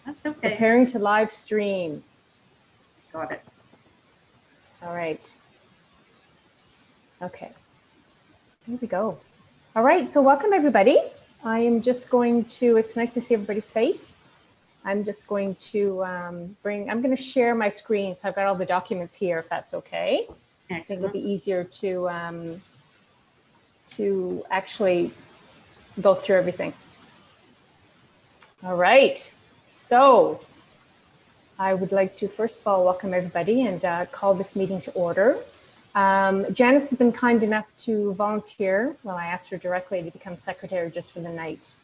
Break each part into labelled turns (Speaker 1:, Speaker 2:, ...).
Speaker 1: That's okay.
Speaker 2: Preparing to live stream.
Speaker 1: Got it.
Speaker 2: All right. Okay. Here we go. All right. So welcome, everybody. I am just going to, it's nice to see everybody's face. I'm just going to I'm going to share my screen. So I've got all the documents here, if that's okay.
Speaker 1: Excellent.
Speaker 2: I think it'll be easier to actually go through everything. All right. So I would like to, first of all, welcome everybody and call this meeting to order. Janice has been kind enough to volunteer. Well, I asked her directly to become secretary just for the night.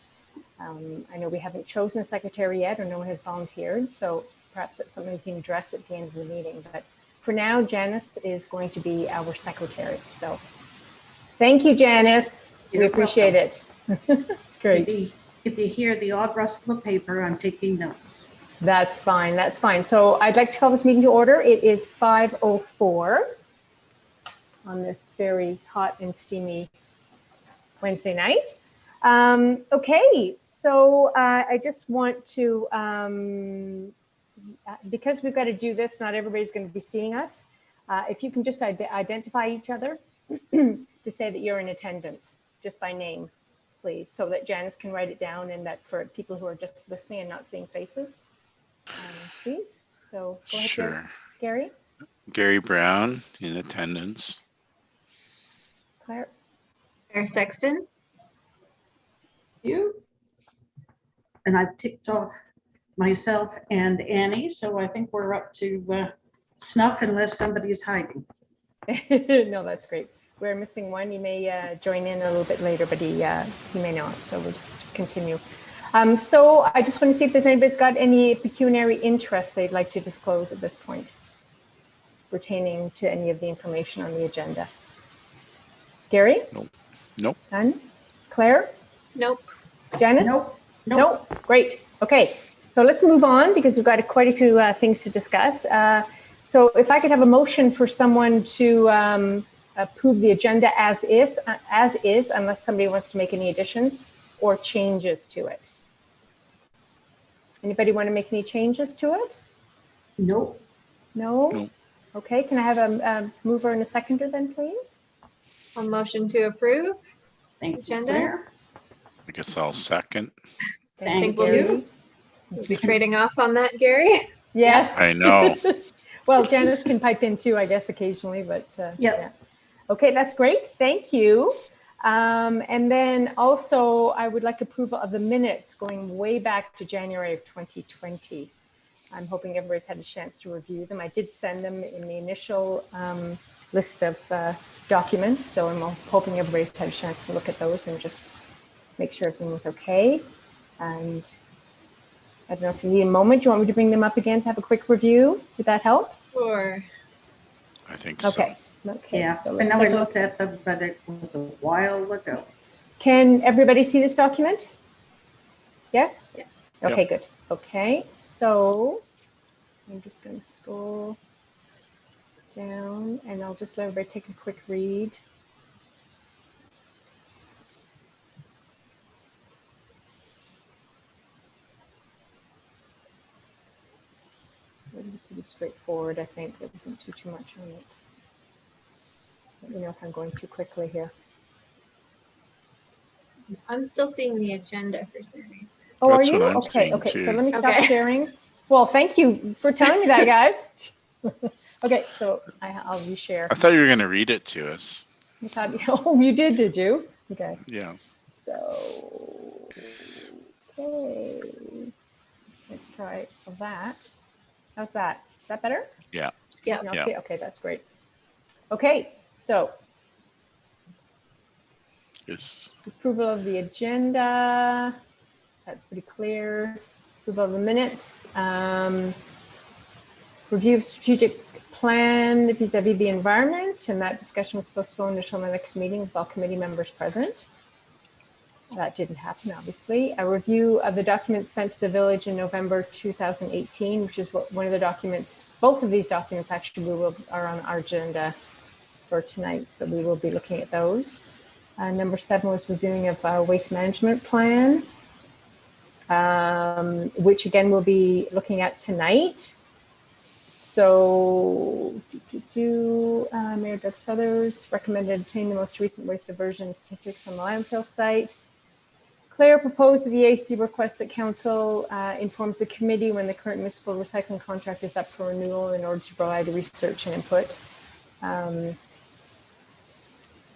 Speaker 2: I know we haven't chosen a secretary yet, or no one has volunteered, so perhaps that's something we can address at the end of the meeting. But for now, Janice is going to be our secretary. So thank you, Janice. We appreciate it. It's great.
Speaker 1: If you hear the odd rustle of paper, I'm taking notes.
Speaker 2: That's fine. That's fine. So I'd like to call this meeting to order. It is 5:04 on this very hot and steamy Wednesday night. Okay, so I just want to, because we've got to do this, not everybody's going to be seeing us. If you can just identify each other to say that you're in attendance, just by name, please, so that Janice can write it down, and that for people who are just listening and not seeing faces, please. So go ahead,
Speaker 3: Sure.
Speaker 2: Gary.
Speaker 3: Gary Brown in attendance.
Speaker 2: Claire.
Speaker 4: Claire Sexton.
Speaker 1: You? And I've ticked off myself and Annie, so I think we're up to snuff unless somebody is hiding.
Speaker 2: No, that's great. We're missing one. You may join in a little bit later, but he may not. So we'll just continue. So I just want to see if there's anybody's got any pecuniary interest they'd like to disclose at this point pertaining to any of the information on the agenda. Gary?
Speaker 3: Nope. Nope.
Speaker 2: None? Claire?
Speaker 4: Nope.
Speaker 2: Janice?
Speaker 1: Nope.
Speaker 2: Nope. Great. Okay. So let's move on because we've got quite a few things to discuss. So if I could have a motion for someone to approve the agenda as is, unless somebody wants to make any additions or changes to it. Anybody want to make any changes to it?
Speaker 1: Nope.
Speaker 2: No?
Speaker 3: Nope.
Speaker 2: Okay. Can I have a mover and a seconder then, please?
Speaker 4: A motion to approve.
Speaker 1: Thank
Speaker 4: Agenda?
Speaker 1: you, Claire.
Speaker 3: I guess I'll second.
Speaker 1: Thank
Speaker 4: you.
Speaker 2: Gary.
Speaker 4: We'll be trading off on that, Gary.
Speaker 2: Yes.
Speaker 3: I know.
Speaker 2: Well, Janice can pipe in too, I guess, occasionally, but
Speaker 1: Yep.
Speaker 2: yeah. Okay, that's great. Thank you. And then also, I would like approval of the minutes going way back to January of 2020. I'm hoping everybody's had a chance to review them. I did send them in the initial list of documents, so I'm hoping everybody's had a chance to look at those and just make sure everything was okay. And I don't know if you need a moment. Do you want me to bring them up again to have a quick review? Would that help?
Speaker 4: Sure.
Speaker 3: I think
Speaker 2: Okay.
Speaker 3: so.
Speaker 2: Okay.
Speaker 1: Yeah,
Speaker 2: So
Speaker 1: I
Speaker 2: let's
Speaker 1: know
Speaker 2: take
Speaker 1: I
Speaker 2: a
Speaker 1: looked
Speaker 2: look.
Speaker 1: at them, but it was a while ago.
Speaker 2: Can everybody see this document? Yes?
Speaker 4: Yes.
Speaker 2: Okay, good. Okay, so I'm just going to scroll down and I'll just let everybody take a quick read. It was pretty straightforward, I think. There wasn't too much on it. Let me know if I'm going too quickly here.
Speaker 4: I'm still seeing the agenda for some reason.
Speaker 2: Oh,
Speaker 3: That's
Speaker 2: are you?
Speaker 3: what I'm
Speaker 2: Okay,
Speaker 3: seeing
Speaker 2: okay.
Speaker 3: too.
Speaker 2: So let me stop
Speaker 4: Okay.
Speaker 2: sharing. Well, thank you for telling me that, guys. Okay, so I'll reshare.
Speaker 3: I thought you were going to read it to us.
Speaker 2: I thought, oh, you did you? Okay.
Speaker 3: Yeah.
Speaker 2: So, okay. Let's try that. How's that? Is that better?
Speaker 3: Yeah.
Speaker 4: Yeah.
Speaker 2: Can y'all
Speaker 3: Yeah.
Speaker 2: see? Okay, that's great. Okay, so
Speaker 3: Yes.
Speaker 2: approval of the agenda. That's pretty clear. Approval of the minutes. Review of strategic plan vis-a-vis the environment, and that discussion was postponed until the next meeting with all committee members present. That didn't happen, obviously. A review of the documents sent to the village in November 2018, which is one of the documents, both of these documents actually are on our agenda for tonight, so we will be looking at those. Number 7 was reviewing of our waste management plan. which again we'll be looking at tonight. So, Mayor Doug Feathers recommended obtain the most recent waste diversion certificate from the landfill site. Claire proposed the EAC request that council informs the committee when the current municipal recycling contract is up for renewal in order to provide research and input.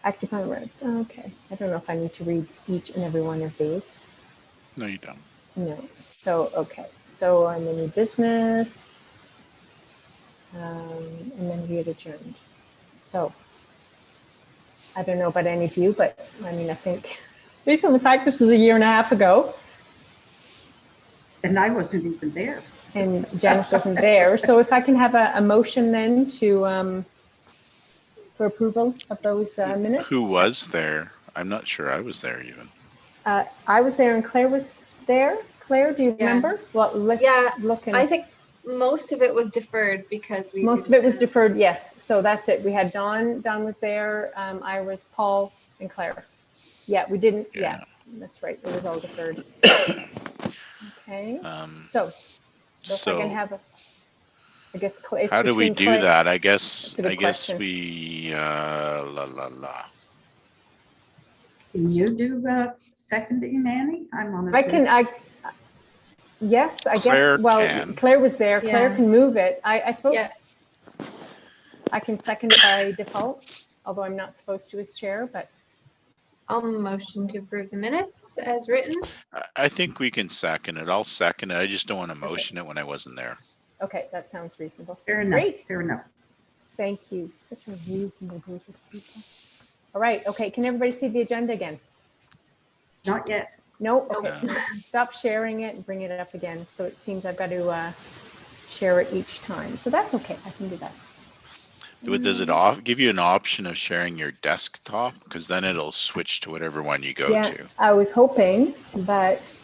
Speaker 2: Act upon, okay. I don't know if I need to read each and every one of these.
Speaker 3: No, you don't.
Speaker 2: No. So, okay. So I'm in new business. And then we had adjourned. So I don't know about any of you, but I mean, I think based on the fact this was a year and a half ago,
Speaker 1: And I wasn't even there.
Speaker 2: and Janice wasn't there. So if I can have a motion then to for approval of those minutes.
Speaker 3: Who was there? I'm not sure I was there even.
Speaker 2: I was there and Claire was there. Claire, do you
Speaker 4: Yeah.
Speaker 2: remember? Well, let's
Speaker 4: Yeah,
Speaker 2: look. And
Speaker 4: I think most of it was deferred because we.
Speaker 2: most of it was deferred. Yes. So that's it. We had Dawn. Dawn was there. Iris, Paul, and Claire. Yeah, we didn't. Yeah, that's right. It was all deferred. Okay. So if I can have a, I guess. It's
Speaker 3: How do we
Speaker 2: between
Speaker 3: do
Speaker 2: Claire-
Speaker 3: that? I guess
Speaker 2: That's a good question.
Speaker 3: we
Speaker 1: Can you do seconding, Annie? I'm
Speaker 2: I
Speaker 1: honestly.
Speaker 2: can. Yes, I
Speaker 3: Claire
Speaker 2: guess. Well,
Speaker 3: can.
Speaker 2: Claire was there. Claire
Speaker 4: Yeah.
Speaker 2: can move it. I suppose
Speaker 4: Yeah.
Speaker 2: I can second it by default, although I'm not supposed to as chair. But
Speaker 4: I'll motion to approve the minutes as written.
Speaker 3: I think we can second it. I'll second it. I just don't want to motion it when I wasn't there.
Speaker 2: okay, that sounds reasonable.
Speaker 1: Fair enough.
Speaker 2: Great.
Speaker 1: Fair enough.
Speaker 2: Thank you. Such a reasonable group of people. All right. Okay. Can everybody see the agenda again?
Speaker 1: Not yet.
Speaker 2: No. Okay.
Speaker 3: No.
Speaker 2: Stop sharing it and bring it up again. So it seems I've got to share it each time. So that's okay. I can do that.
Speaker 3: Does it give you an option of sharing your desktop? Because then it'll switch to whatever one you go
Speaker 2: Yeah,
Speaker 3: to.
Speaker 2: I was hoping, but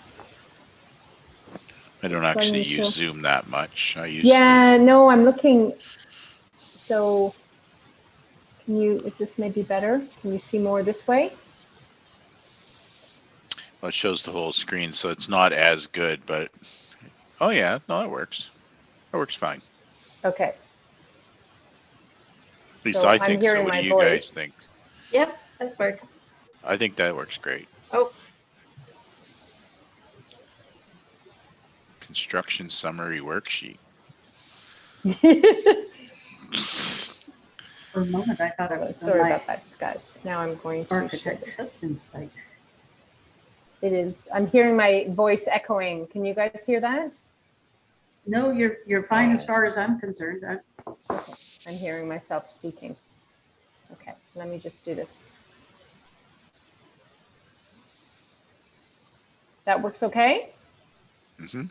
Speaker 3: I don't
Speaker 2: It's letting
Speaker 3: actually
Speaker 2: me
Speaker 3: use
Speaker 2: show.
Speaker 3: Zoom that much. I use
Speaker 2: yeah, no, I'm looking. So can you, is this maybe better? Can you see more this way?
Speaker 3: Well, it shows the whole screen, so it's not as good, but oh yeah, no, it works. It works fine.
Speaker 2: Okay.
Speaker 3: At least
Speaker 2: So
Speaker 3: I
Speaker 2: I'm
Speaker 3: think so.
Speaker 2: hearing
Speaker 3: What
Speaker 2: my
Speaker 3: do you
Speaker 2: voice.
Speaker 3: guys think?
Speaker 4: Yep, this works.
Speaker 3: I think that works great.
Speaker 4: Oh,
Speaker 3: Construction summary worksheet.
Speaker 1: For a moment, I thought I was on
Speaker 2: Sorry
Speaker 1: my
Speaker 2: about that, guys. Now I'm going to share
Speaker 1: architect
Speaker 2: this.
Speaker 1: husband's site.
Speaker 2: It is, I'm hearing my voice echoing. Can you guys hear that?
Speaker 1: No, you're fine as far as I'm concerned.
Speaker 2: Okay, I'm hearing myself speaking. Okay, let me just do this. That works okay?
Speaker 3: Mm-hmm.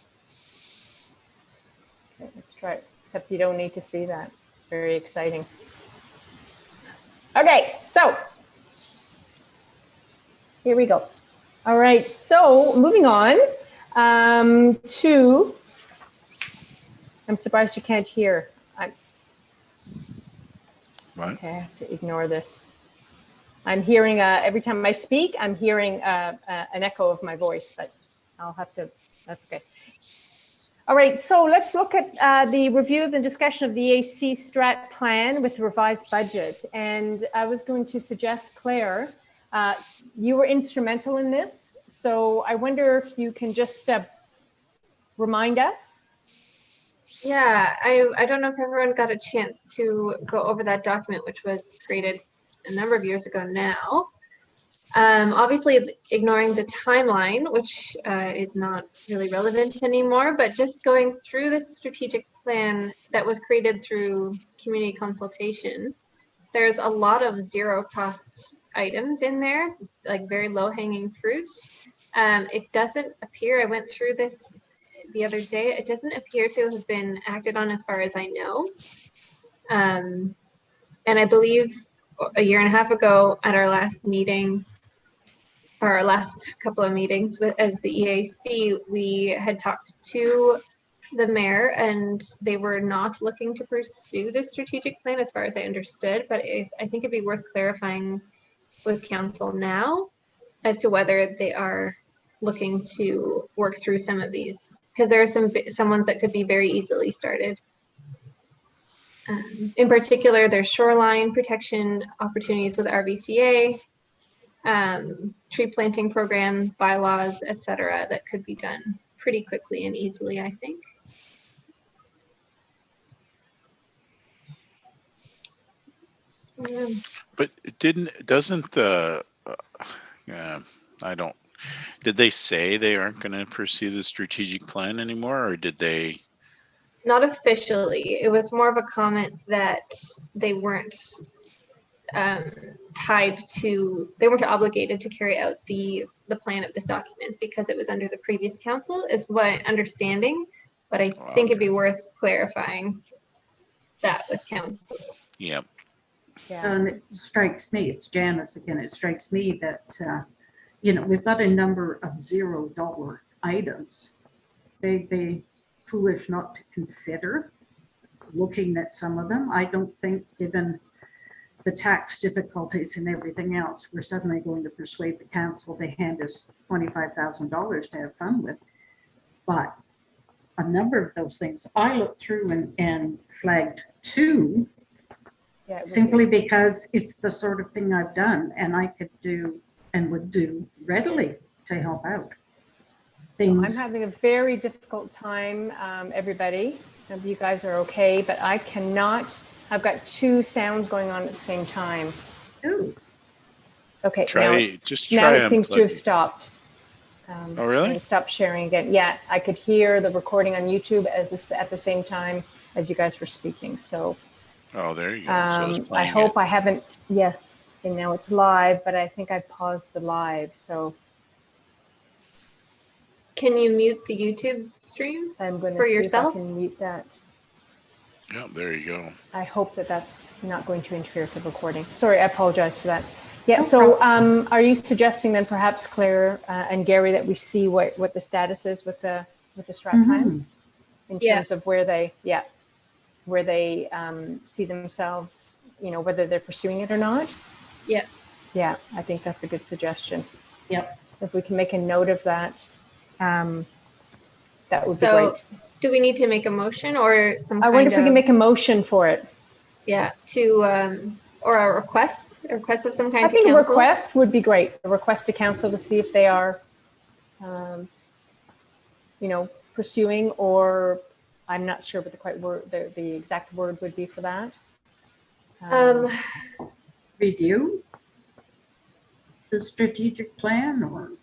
Speaker 2: Okay, let's try it. Except you don't need to see that. Very exciting. Okay, so here we go. All right, so moving on to, I'm surprised you can't hear.
Speaker 3: What?
Speaker 2: Okay, I have to ignore this. I'm hearing, every time I speak, I'm hearing an echo of my voice, but I'll have to, that's okay. All right, so let's look at the review and discussion of the EAC strat plan with revised budget. And I was going to suggest, Claire, you were instrumental in this. So I wonder if you can just remind us.
Speaker 4: yeah, I don't know if everyone got a chance to go over that document, which was created a number of years ago now. Obviously, it's ignoring the timeline, which is not really relevant anymore, but just going through the strategic plan that was created through community consultation. There's a lot of zero cost items in there, like very low hanging fruit. It doesn't appear, I went through this the other day, it doesn't appear to have been acted on as far as I know. And I believe a year and a half ago at our last meeting, our last couple of meetings as the EAC, we had talked to the mayor and they were not looking to pursue this strategic plan as far as I understood, but I think it'd be worth clarifying with council now as to whether they are looking to work through some of these, because there are some ones that could be very easily started. In particular, there's shoreline protection opportunities with RVCA, tree planting program, bylaws, etc., that could be done pretty quickly and easily, I think.
Speaker 3: But doesn't the, did they say they aren't going to pursue the strategic plan anymore, or did they?
Speaker 4: Not officially. It was more of a comment that they weren't they weren't obligated to carry out the plan of this document because it was under the previous council, is my understanding. But I think it'd be worth clarifying that with council.
Speaker 3: Yeah.
Speaker 1: And it strikes me, it's Janice again, it strikes me that, you know, we've got a number of $0 items. They'd be foolish not to consider looking at some of them. I don't think, given the tax difficulties and everything else, we're suddenly going to persuade the council to hand us $25,000 to have fun with. But a number of those things I looked through and flagged 2, simply because it's the sort of thing I've done and I could do and would do readily to help out.
Speaker 2: I'm having a very difficult time, everybody. Hope you guys are okay, but I cannot. I've got 2 sounds going on at the same time.
Speaker 1: Ooh.
Speaker 2: Okay,
Speaker 3: now
Speaker 2: it seems to have stopped.
Speaker 3: Oh, really?
Speaker 2: I'm going to stop sharing again. Yeah, I could hear the recording on YouTube at the same time as you guys were speaking. So.
Speaker 3: Oh, there you go. So
Speaker 2: I hope I haven't. Yes, and now it's live, but I think I paused the live. So.
Speaker 4: Can you mute the YouTube stream?
Speaker 2: I'm going to
Speaker 4: for
Speaker 2: see
Speaker 4: yourself?
Speaker 2: if I can mute that.
Speaker 3: Yeah, there you go.
Speaker 2: I hope that that's not going to interfere with the recording. Sorry, I apologize for that. Yeah, no so are you suggesting then perhaps Claire and Gary that we see what the status is with the strat plan in terms of where they see themselves, you know, whether they're pursuing it or not?
Speaker 4: Yeah.
Speaker 2: Yeah, I think that's a good suggestion.
Speaker 1: Yep.
Speaker 2: If we can make a note of that, that would be great.
Speaker 4: Do we need to make a motion or some
Speaker 2: I wonder if we can make a motion for it.
Speaker 4: Yeah, or a request of some kind.
Speaker 2: I think a request would be great. A request to council to see if they are, you know, pursuing, or I'm not sure what the exact word would be for that.
Speaker 1: Review the strategic plan, or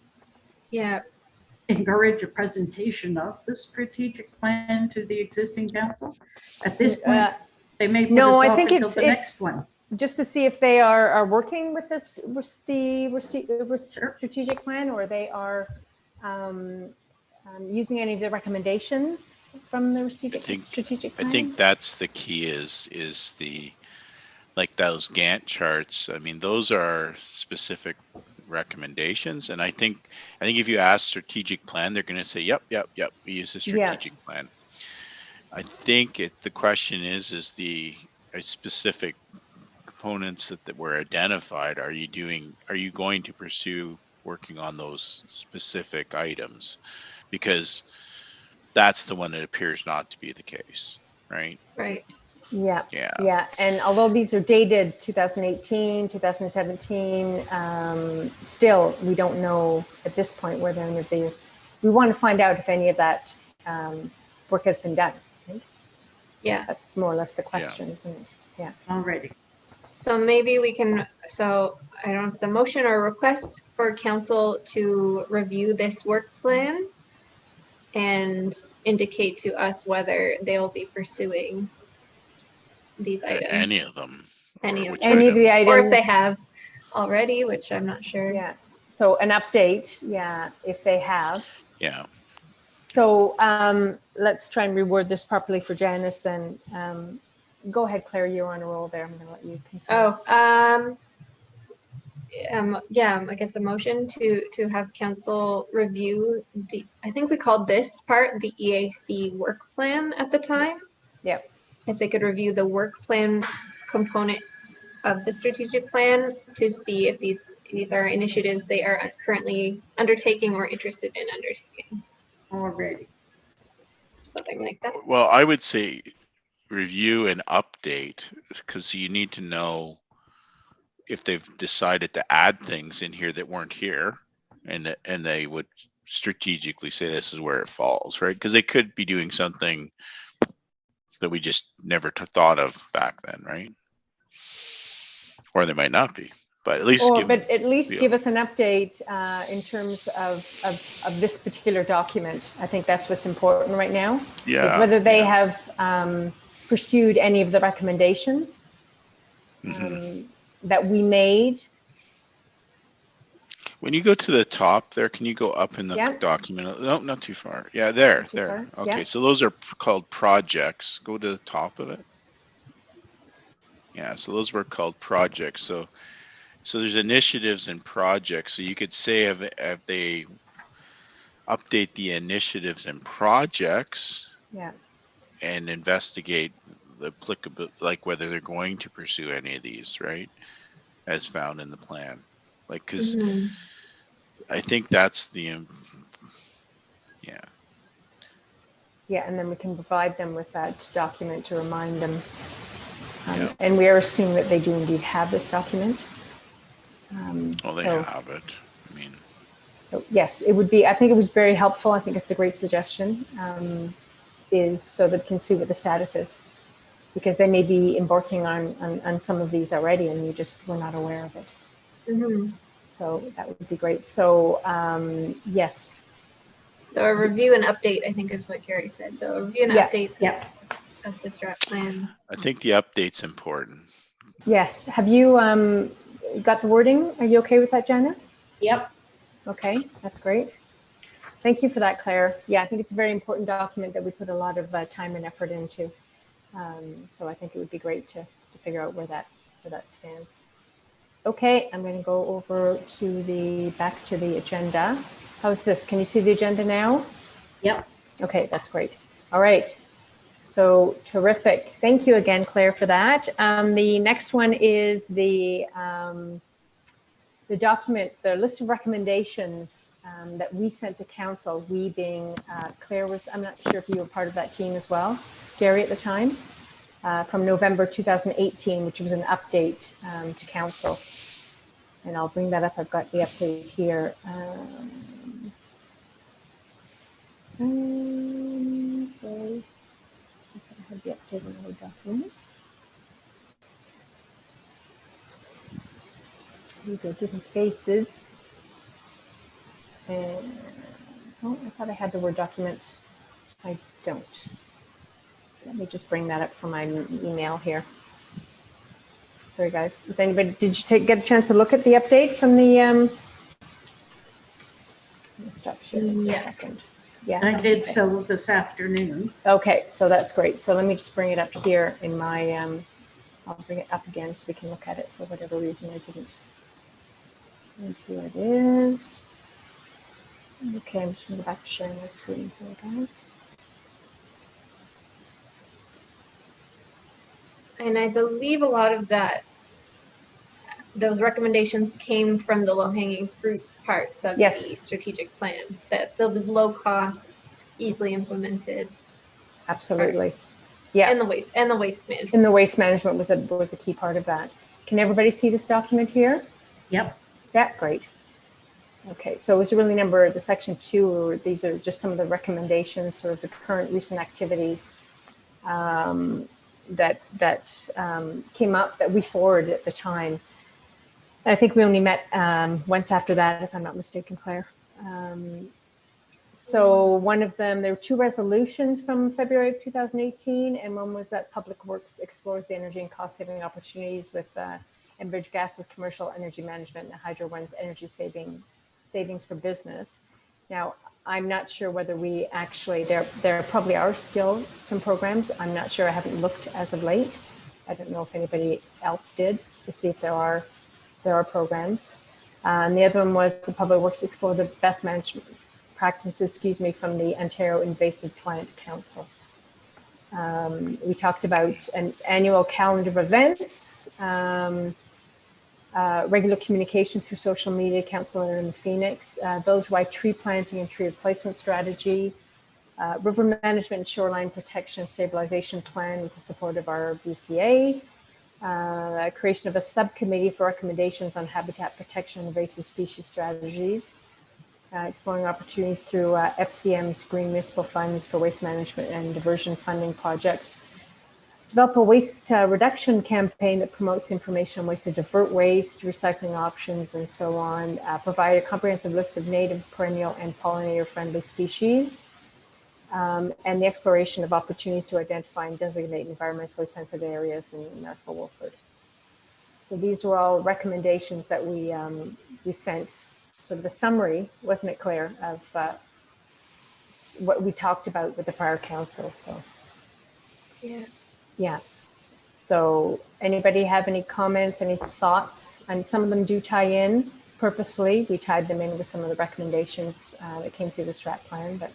Speaker 1: encourage a presentation of the strategic plan to the existing council. At this point, they may put us off until the next one.
Speaker 2: Just to see if they are working with this, the strategic plan, or they are using any of the recommendations from the strategic plan.
Speaker 3: I think that's the key is the, like those Gantt charts. I mean, those are specific recommendations, and I think if you ask strategic plan, they're going to say yep, we use the strategic plan. I think the question is the specific components that were identified. Are you going to pursue working on those specific items, because that's the one that appears not to be the case, right?
Speaker 2: Yeah. And although these are dated 2018, 2017, still we don't know at this point whether any of the, we want to find out if any of that work has been done. Right?
Speaker 4: Yeah.
Speaker 2: That's more or less the question, isn't it? Yeah.
Speaker 1: Already.
Speaker 4: So maybe we can, I don't know if it's a motion or a request for council to review this work plan and indicate to us whether they'll be pursuing these items.
Speaker 3: Any of them.
Speaker 2: Any of the items.
Speaker 4: Or if they have already, which I'm not sure.
Speaker 2: Yeah. So an update, if they have.
Speaker 3: Yeah.
Speaker 2: So let's try and reword this properly for Janice then. Go ahead, Claire, you're on a roll there. I'm going to let you continue.
Speaker 4: I guess a motion to have council review I think we called this part the EAC work plan at the time.
Speaker 2: Yeah.
Speaker 4: If they could review the work plan component of the strategic plan to see if these these are initiatives they are currently undertaking or interested in undertaking.
Speaker 1: Already.
Speaker 4: Something like that.
Speaker 3: Well, I would say review and update, because you need to know if they've decided to add things in here that weren't here, and they would strategically say this is where it falls, right? Because they could be doing something that we just never thought of back then, right? Or they might not be, but at least
Speaker 2: give us an update in terms of this particular document. I think that's what's important right now.
Speaker 3: Yeah,
Speaker 2: is whether they have pursued any of the recommendations that we made.
Speaker 3: When you go to the top there, can you go up in the document? No, not too far. Yeah, there. Okay, so those are called projects. Go to the top of it. Yeah, so those were called projects. So there's initiatives and projects. So you could say if they update the initiatives and projects, and investigate the applicable, like whether they're going to pursue any of these, right, as found in the plan, like, because I think that's the
Speaker 2: and then we can provide them with that document to remind them. And we are assuming that they do indeed have this document.
Speaker 3: Well, they have it. I mean,
Speaker 2: so yes, it would be. I think it was very helpful. I think it's a great suggestion. Is so that we can see what the status is, because they may be embarking on some of these already, and you just were not aware of it. So that would be great. So yes.
Speaker 4: So a review and update, I think, is what Gary said. So a review and update of the strat plan.
Speaker 3: I think the update's important.
Speaker 2: Yes. Have you got the wording? Are you okay with that, Janice?
Speaker 1: Yep.
Speaker 2: Okay, that's great. Thank you for that, Claire. Yeah, I think it's a very important document that we put a lot of time and effort into. So I think it would be great to figure out where that stands. Okay, I'm going to go over to back to the agenda. How's this? Can you see the agenda now?
Speaker 1: Yep.
Speaker 2: Okay, that's great. All right. So terrific. Thank you again, Claire, for that. The next one is the document, the list of recommendations that we sent to council. We being Claire was, I'm not sure if you were part of that team as well, Gary at the time, from November 2018, which was an update to council. And I'll bring that up. I've got the update here. Sorry, I have the update on other documents. Here we go, different faces. And oh, I thought I had the Word document. I don't. Let me just bring that up from my email here. Sorry, guys. Does anybody, did you get a chance to look at the update from the? Let me stop sharing for a second. Yeah,
Speaker 1: I did so this afternoon.
Speaker 2: Okay, so that's great. So let me just bring it up here in my. I'll bring it up again so we can look at it. For whatever reason, I didn't. And here it is. Okay, I'm just going to go back to sharing my screen here, guys.
Speaker 4: And I believe a lot of those recommendations came from the low-hanging fruit parts of the strategic plan, that those low cost, easily implemented.
Speaker 2: Absolutely. Yeah.
Speaker 4: And the waste management.
Speaker 2: And the waste management was a key part of that. Can everybody see this document here?
Speaker 1: Yep.
Speaker 2: Yeah, great. Okay, so it's really the section 2, these are just some of the recommendations, sort of the current recent activities that came up that we forwarded at the time. And I think we only met once after that, if I'm not mistaken, Claire. So one of them, there were 2 resolutions from February of 2018, and one was that Public Works explores the energy and cost saving opportunities with Enbridge Gas's commercial energy management and Hydro One's energy savings for business. Now, I'm not sure whether we actually, there probably are still some programs. I'm not sure, I haven't looked as of late. I don't know if anybody else did to see if there are programs. And the other one was the Public Works explore the best management practices, from the Ontario Invasive Plant Council. We talked about an annual calendar of events, regular communication through social media, council in Phoenix, village-wide tree planting and tree replacement strategy, river management and shoreline protection stabilization plan with the support of our BCA, creation of a subcommittee for recommendations on habitat protection and invasive species strategies, exploring opportunities through FCM's Green Municipal Funds for waste management and diversion funding projects, develop a waste reduction campaign that promotes information on ways to divert waste, recycling options, and so on, provide a comprehensive list of native, perennial, and pollinator-friendly species, and the exploration of opportunities to identify and designate environmentally sensitive areas in Northville Wolford. So these were all recommendations that we sent, sort of a summary, wasn't it, Claire, of what we talked about with the prior council. So yeah. So anybody have any comments, any thoughts? And some of them do tie in purposefully. We tied them in with some of the recommendations that came through the strat plan, but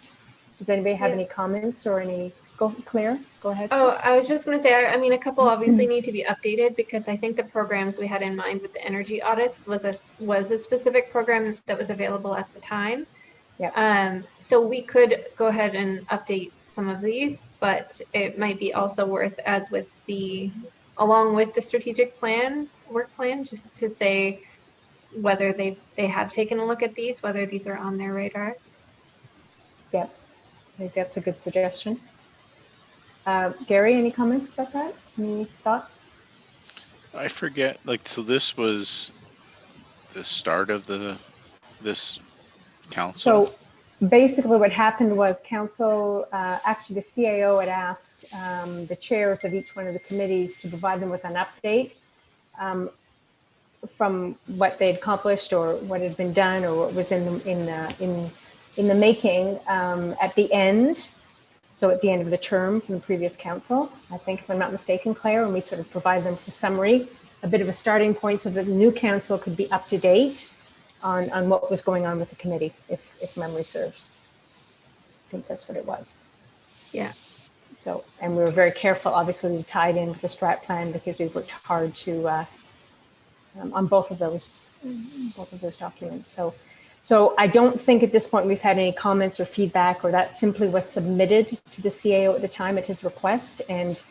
Speaker 2: does anybody have any comments or any, Claire, go ahead.
Speaker 4: Oh, I was just going to say, I mean, a couple obviously need to be updated because I think the programs we had in mind with the energy audits was a specific program that was available at the time.
Speaker 2: Yeah.
Speaker 4: So we could go ahead and update some of these, but it might be also worth, as with along with the strategic plan, work plan, just to say whether they have taken a look at these, whether these are on their radar.
Speaker 2: Yeah, I think that's a good suggestion. Gary, any comments about that? Any thoughts?
Speaker 3: I forget, like, so this was the start of this council?
Speaker 2: So basically what happened was council, actually the CAO had asked the chairs of each one of the committees to provide them with an update from what they'd accomplished or what had been done or what was in the making at the end. So at the end of the term from the previous council, I think, if I'm not mistaken, Claire, and we sort of provide them with a summary, a bit of a starting point so that the new council could be up to date on what was going on with the committee, if memory serves. I think that's what it was.
Speaker 4: Yeah.
Speaker 2: So, and we were very careful, obviously, to tie it in with the strat plan because we worked hard to on both of those documents. So I don't think at this point we've had any comments or feedback, or that simply was submitted to the CAO at the time at his request, and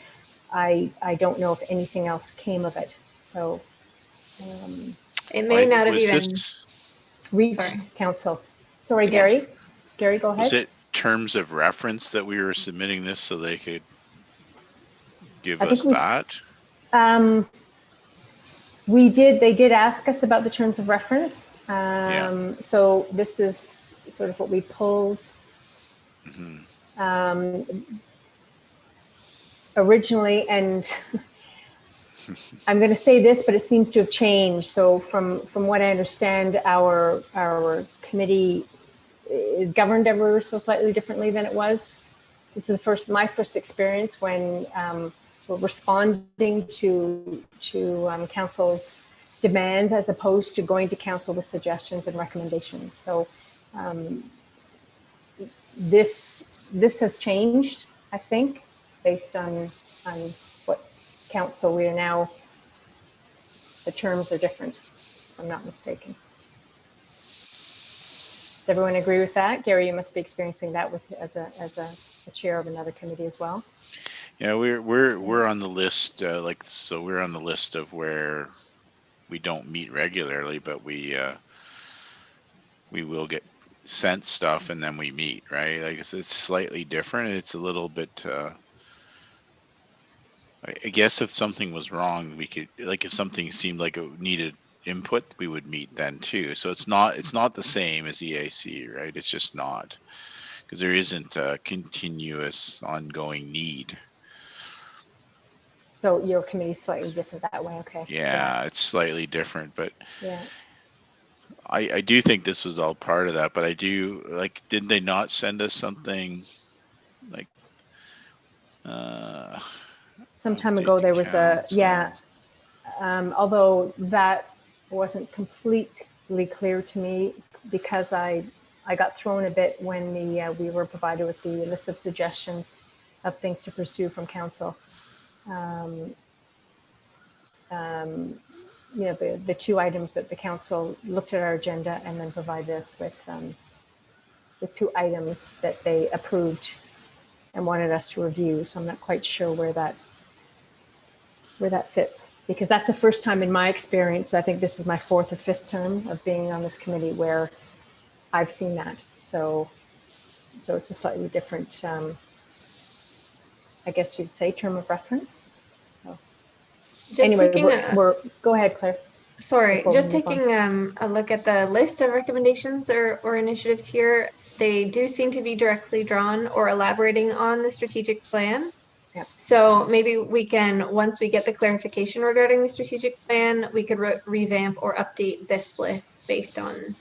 Speaker 2: I don't know if anything else came of it. So
Speaker 4: it may not have even
Speaker 2: reached council. Sorry, Gary. Yeah. Gary, go ahead.
Speaker 3: Was it terms of reference that we were submitting this so they could give us that?
Speaker 2: We did. They did ask us about the terms of reference.
Speaker 3: Yeah.
Speaker 2: So this is sort of what we pulled originally, and I'm going to say this, but it seems to have changed. So from what I understand, our committee is governed ever so slightly differently than it was. This is my first experience when we're responding to council's demands as opposed to going to council with suggestions and recommendations. So this has changed, I think, based on what council we are now. The terms are different, if I'm not mistaken. Does everyone agree with that? Gary, you must be experiencing that as a chair of another committee as well.
Speaker 3: Yeah, we're on the list, so we're on the list of where we don't meet regularly, but we will get sent stuff and then we meet, right? Like it's slightly different. It's a little bit. I guess if something was wrong, we could, like, if something seemed like it needed input, we would meet then too. So it's not the same as EAC, right? It's just not, because there isn't a continuous ongoing need.
Speaker 2: So your committee is slightly different that way, okay?
Speaker 3: Yeah, it's slightly different, but
Speaker 2: yeah,
Speaker 3: I do think this was all part of that. But I do, like, did they not send us something like?
Speaker 2: Some time ago there was although that wasn't completely clear to me because I got thrown a bit when we were provided with the list of suggestions of things to pursue from council. the two items that the council looked at our agenda and then provided us with two items that they approved and wanted us to review. So I'm not quite sure where that fits, because that's the first time in my experience, I think this is my 4th or 5th term of being on this committee, where I've seen that. So it's a slightly different, I guess you'd say, term of reference. So
Speaker 4: Just
Speaker 2: anyway,
Speaker 4: taking
Speaker 2: go ahead, Claire.
Speaker 4: Sorry, just taking a look at the list of recommendations or initiatives here. They do seem to be directly drawn or elaborating on the strategic plan.
Speaker 2: Yep.
Speaker 4: So maybe we can, once we get the clarification regarding the strategic plan, we could revamp or update this list based on,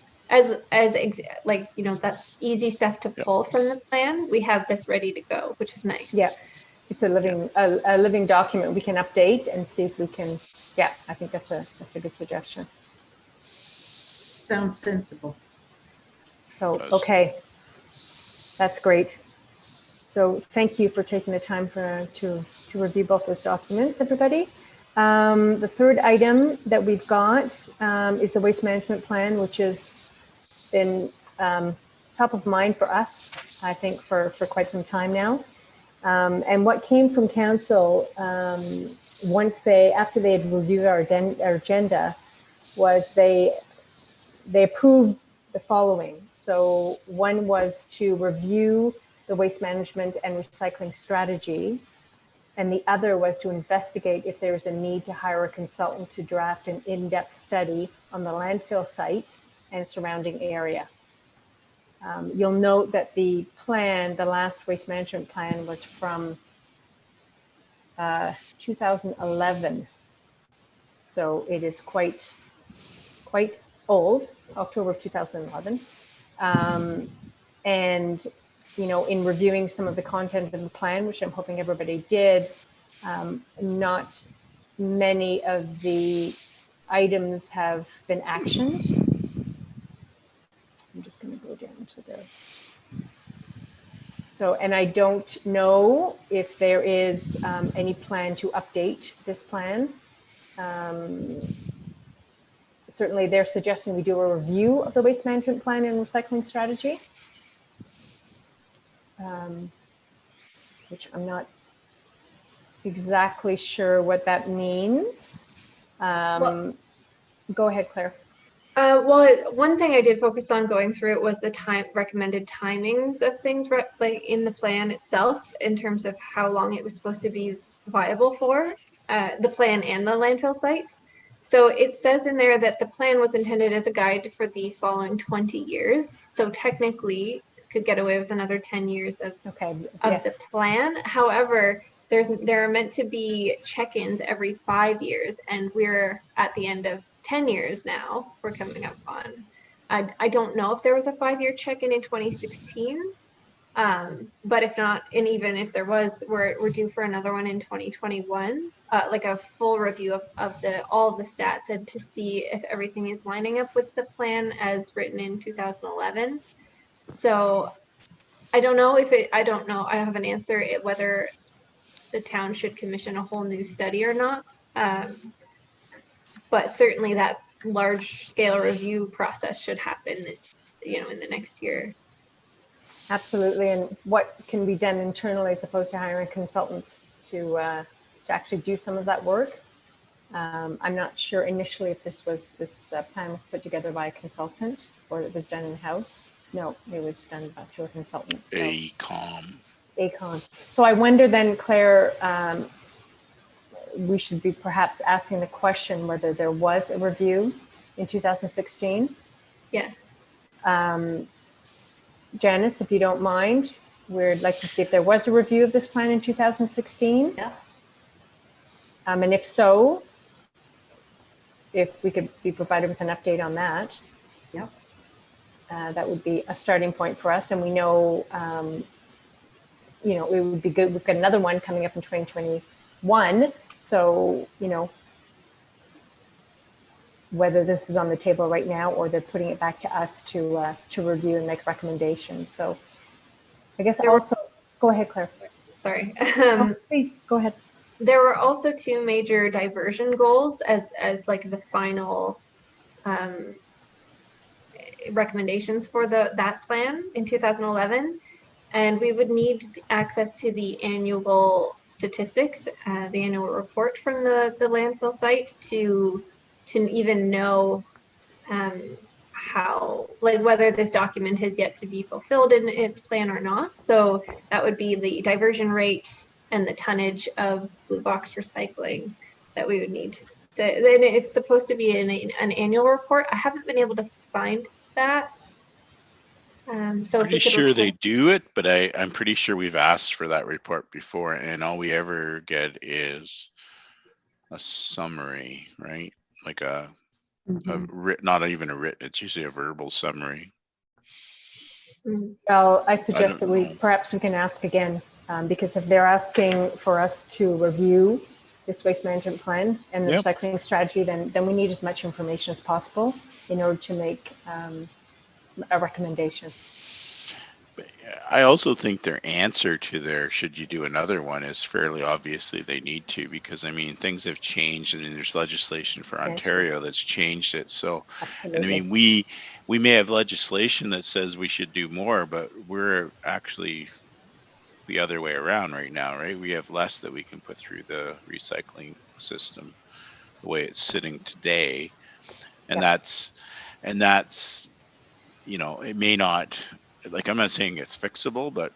Speaker 4: like, you know, that's easy stuff to pull from the plan. We have this ready to go, which is nice.
Speaker 2: Yeah, it's a living document we can update and see if we can. Yeah, I think that's a good suggestion.
Speaker 1: Sounds sensible.
Speaker 2: So, okay, that's great. So thank you for taking the time to review both those documents, everybody. The third item that we've got is the waste management plan, which has been top of mind for us, I think, for quite some time now. And what came from council after they had reviewed our agenda, was they approved the following. So one was to review the waste management and recycling strategy, and the other was to investigate if there was a need to hire a consultant to draft an in-depth study on the landfill site and surrounding area. You'll note that the last waste management plan was from 2011. So it is quite old, October of 2011. And, you know, in reviewing some of the content of the plan, which I'm hoping everybody did, not many of the items have been actioned. I'm just going to go down to the... So, and I don't know if there is any plan to update this plan. Certainly they're suggesting we do a review of the waste management plan and recycling strategy, which I'm not exactly sure what that means. Go ahead, Claire.
Speaker 4: Well, one thing I did focus on going through it was the recommended timings of things, like in the plan itself, in terms of how long it was supposed to be viable for, the plan and the landfill site. So it says in there that the plan was intended as a guide for the following 20 years. So technically could get away with another 10 years of the plan. However, there are meant to be check-ins every 5 years, and we're at the end of 10 years now. We're coming up on. I don't know if there was a 5-year check-in in 2016, but if not, and even if there was, we're due for another one in 2021, like a full review of all of the stats, and to see if everything is lining up with the plan as written in 2011. So I don't know if I don't have an answer whether the town should commission a whole new study or not. But certainly that large scale review process should happen in the next year.
Speaker 2: Absolutely. And what can be done internally as opposed to hiring consultants to actually do some of that work. I'm not sure initially if this plan was put together by a consultant or it was done in-house. No, it was done through a consultant. So. AECOM. So I wonder then, Claire, we should be perhaps asking the question whether there was a review in 2016.
Speaker 4: Yes.
Speaker 2: Janice, if you don't mind, we'd like to see if there was a review of this plan in 2016.
Speaker 1: Yeah.
Speaker 2: And if so, if we could be provided with an update on that.
Speaker 1: Yeah.
Speaker 2: That would be a starting point for us. And we know, it would be good. We've got another one coming up in 2021. So, whether this is on the table right now or they're putting it back to us to review and make recommendations. So I guess go ahead, Claire.
Speaker 4: Sorry.
Speaker 2: Please go ahead.
Speaker 4: there were also two major diversion goals as like the final recommendations for that plan in 2011. And we would need access to the annual statistics, the annual report from the landfill site to even know how, like whether this document has yet to be fulfilled in its plan or not. So that would be the diversion rate and the tonnage of blue box recycling that we would need to. Then it's supposed to be an annual report. I haven't been able to find that. So if
Speaker 3: Pretty
Speaker 4: we could
Speaker 3: sure they
Speaker 4: request,
Speaker 3: do it, but I'm pretty sure we've asked for that report before, and all we ever get is a summary, right? Like a not even a written, it's usually a verbal summary.
Speaker 2: Well, I suggest
Speaker 3: don't
Speaker 2: that
Speaker 3: know.
Speaker 2: perhaps we can ask again, because if they're asking for us to review this waste management plan and the
Speaker 3: Yep.
Speaker 2: recycling strategy, then we need as much information as possible in order to make a recommendation.
Speaker 3: I also think their answer to their should you do another one is fairly obviously they need to, because I mean things have changed. I mean there's legislation for Ontario that's changed it. So
Speaker 2: Absolutely.
Speaker 3: and I mean we may have legislation that says we should do more, but we're actually the other way around right now, right? We have less that we can put through the recycling system the way it's sitting today. And that's you know, it may not, like I'm not saying it's fixable, but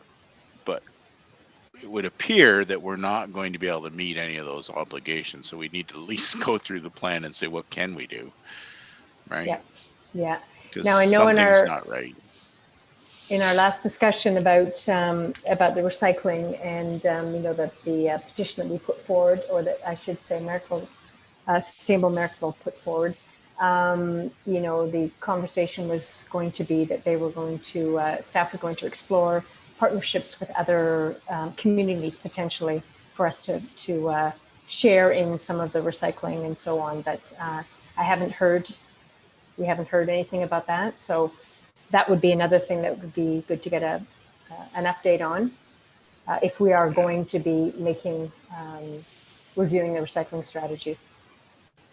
Speaker 3: it would appear that we're not going to be able to meet any of those obligations. So we need to at least go through the plan and say, what can we do? Right?
Speaker 2: Yeah.
Speaker 3: Because
Speaker 2: Now I know
Speaker 3: something's not right.
Speaker 2: in our last discussion about the recycling and you know the petition that we put forward, or that I should say Merrickville, Sustainable Merrickville put forward, you know, the conversation was going to be that they were going to, staff were going to explore partnerships with other communities potentially for us to share in some of the recycling and so on. But we haven't heard anything about that. So that would be another thing that would be good to get an update on if we are going to be making, reviewing the recycling strategy.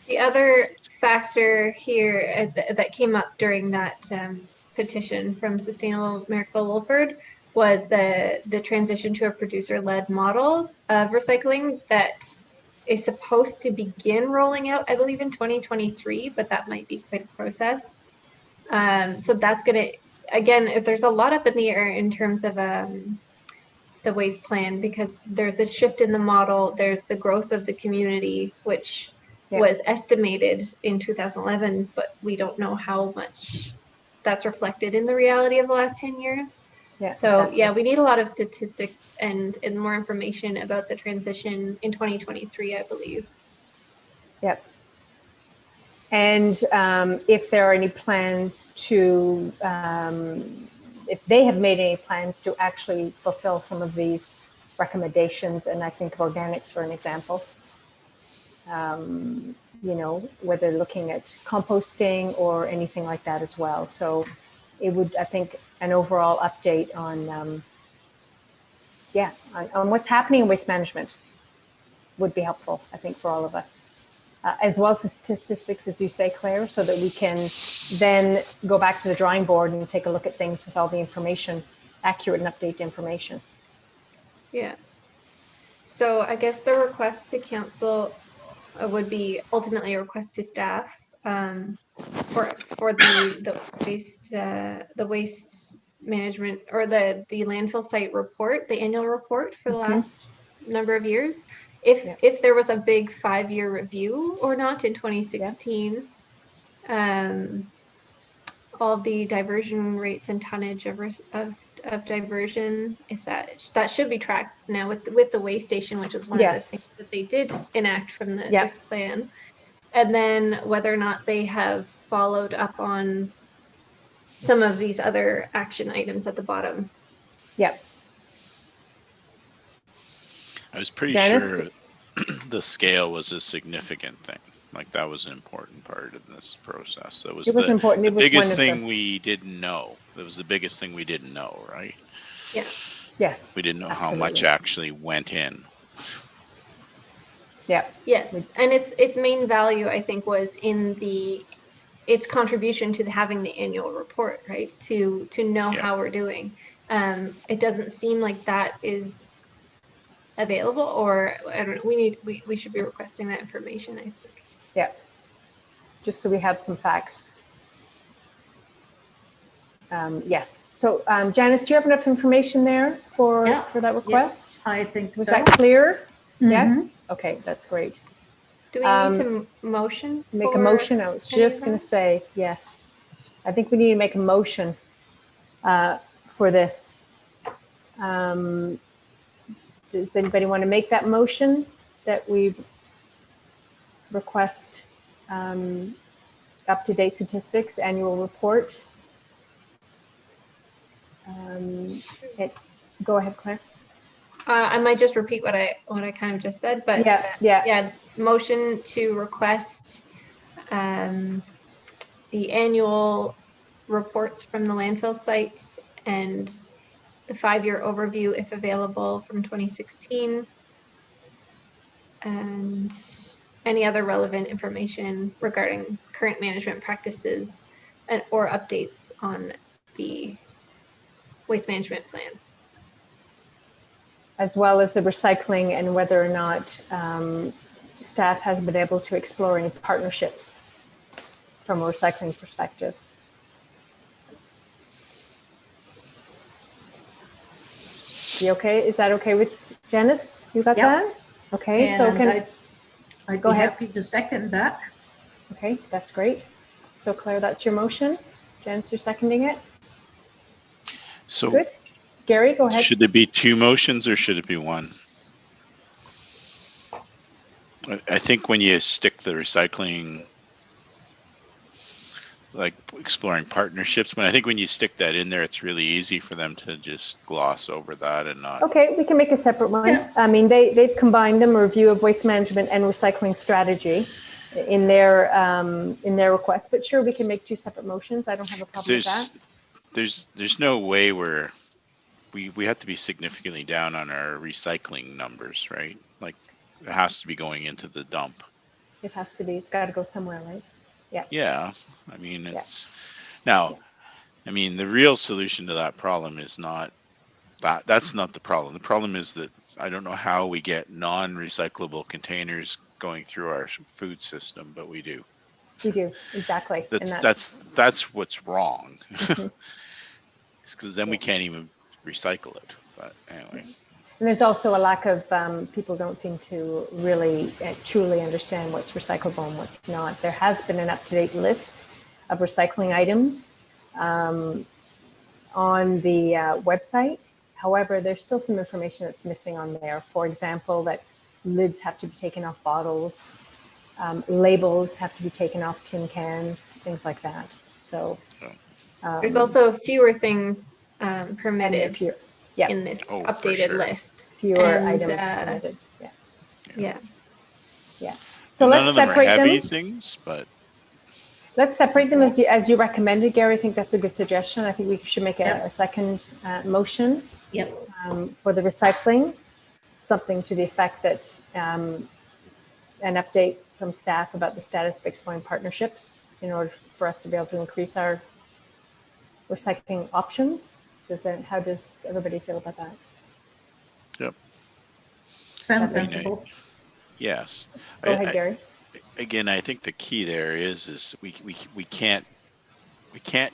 Speaker 4: the other factor here that came up during that petition from Sustainable Merrickville Wolford was the transition to a producer-led model of recycling that is supposed to begin rolling out, I believe, in 2023, but that might be quite a process. So that's going to, again, there's a lot up in the air in terms of the waste plan, because there's this shift in the model, there's the growth of the community, which was estimated in 2011, but we don't know how much that's reflected in the reality of the last 10 years.
Speaker 2: Yeah,
Speaker 4: so
Speaker 2: exactly.
Speaker 4: Yeah, we need a lot of statistics and more information about the transition in 2023, I believe.
Speaker 2: Yep. And if there are any plans to, if they have made any plans to actually fulfill some of these recommendations, and I think of organics for an example, you know, whether looking at composting or anything like that as well. So it would, I think, an overall update on, on what's happening in waste management would be helpful, I think, for all of us. As well as the statistics, as you say, Claire, so that we can then go back to the drawing board and take a look at things with all the information, accurate and updated information.
Speaker 4: Yeah. So I guess the request to council would be ultimately a request to staff for the waste management, or the landfill site report, the annual report for the last number of years. If there was a big 5-year review or not in 2016, all the diversion rates and tonnage of diversion, if that should be tracked now with the waste station, which is one of the things that they did enact from this plan. And then whether or not they have followed up on some of these other action items at the bottom.
Speaker 2: Yep.
Speaker 3: I was pretty sure the scale was a significant thing. Like that was an important part of this process. That was
Speaker 2: important.
Speaker 3: The biggest thing we didn't know. That was the biggest thing we didn't know, right?
Speaker 4: Yeah.
Speaker 2: Yes.
Speaker 3: We didn't know how much actually went in.
Speaker 2: Yeah.
Speaker 4: Yes, and its main value, I think, was in its contribution to having the annual report, right? To know
Speaker 3: Yeah.
Speaker 4: how we're doing. It doesn't seem like that is available, or I don't know. We should be requesting that information, I think.
Speaker 2: Yeah. Just so we have some facts. Yes. So Janice, do you have enough information there for
Speaker 1: Yeah,
Speaker 2: that request?
Speaker 1: I think
Speaker 2: Was
Speaker 1: so.
Speaker 2: that clear?
Speaker 1: Mhm.
Speaker 2: Yes? Okay, that's great.
Speaker 4: Do we need to motion?
Speaker 2: Make a
Speaker 4: for
Speaker 2: motion? I was
Speaker 4: any of
Speaker 2: just going
Speaker 4: that?
Speaker 2: to say, yes. I think we need to make a motion for this. Does anybody want to make that motion that we request up-to-date statistics, annual report? Go ahead, Claire.
Speaker 4: I might just repeat what I kind of just said, but
Speaker 2: Yeah.
Speaker 4: motion to request the annual reports from the landfill site and the 5-year overview, if available, from 2016, and any other relevant information regarding current management practices or updates on the waste management plan.
Speaker 2: As well as the recycling and whether or not staff has been able to explore any partnerships from a recycling perspective. You okay? Is that okay with Janice? You got
Speaker 1: Yep.
Speaker 2: that? Okay, so
Speaker 1: And I'd
Speaker 2: go
Speaker 1: be
Speaker 2: ahead.
Speaker 1: happy to second that.
Speaker 2: Okay, that's great. So Claire, that's your motion. Janice, you're seconding it.
Speaker 3: So
Speaker 2: Good. Gary, go ahead.
Speaker 3: should there be 2 motions or should it be 1? I think when you stick the recycling, like exploring partnerships, but I think when you stick that in there, it's really easy for them to just gloss over that and not.
Speaker 2: Okay, we can make a separate one.
Speaker 1: Yeah.
Speaker 2: I mean, they've combined them, a review of waste management and recycling strategy in their request. But sure, we can make 2 separate motions. I don't have a problem with that.
Speaker 3: There's no way where we have to be significantly down on our recycling numbers, right? Like it has to be going into the dump.
Speaker 2: It has to be. It's got to go somewhere, right? Yeah.
Speaker 3: Yeah, I mean it's now. I mean the real solution to that problem is not that. That's not the problem. The problem is that I don't know how we get non-recyclable containers going through our food system, but we do.
Speaker 2: We do, exactly.
Speaker 3: That's what's wrong.
Speaker 2: Mhm.
Speaker 3: Because then we can't even recycle it. But anyway.
Speaker 2: And there's also a lack of people don't seem to really truly understand what's recyclable and what's not. There has been an up-to-date list of recycling items on the website. However, there's still some information that's missing on there. For example, that lids have to be taken off bottles, labels have to be taken off tin cans, things like that. So
Speaker 4: There's also fewer things permitted
Speaker 2: yeah.
Speaker 4: in this
Speaker 3: Oh, for
Speaker 4: updated
Speaker 3: sure.
Speaker 4: list.
Speaker 2: Fewer
Speaker 4: And,
Speaker 2: items permitted.
Speaker 4: Yeah.
Speaker 2: Yeah. So
Speaker 3: None
Speaker 2: let's
Speaker 3: of them are
Speaker 2: separate
Speaker 3: heavy
Speaker 2: them.
Speaker 3: things, but
Speaker 2: Let's separate them as you recommended, Gary. I think that's a good suggestion. I think we should make a second motion
Speaker 1: Yep.
Speaker 2: for the recycling, something to the effect that an update from staff about the status of exploring partnerships in order for us to be able to increase our recycling options. How does everybody feel about that?
Speaker 3: yep.
Speaker 1: Sounds
Speaker 2: That makes
Speaker 1: sensible.
Speaker 3: Yes.
Speaker 2: Go ahead, Gary.
Speaker 3: Again, I think the key there is we can't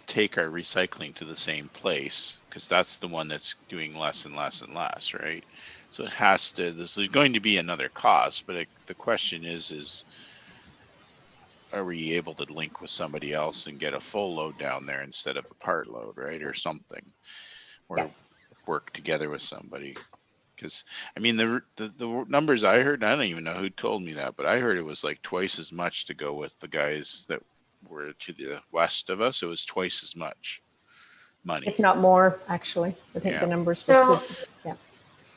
Speaker 3: take our recycling to the same place because that's the one that's doing less and less and less, right? So it has to. There's going to be another cost, but the question is are we able to link with somebody else and get a full load down there instead of a part load, right, or something, or work together with somebody? Because I mean the numbers I heard, I don't even know who told me that, but I heard it was like twice as much to go with the guys that were to the west of us. It was twice as much money.
Speaker 2: If not more, actually. I think the numbers were
Speaker 4: So,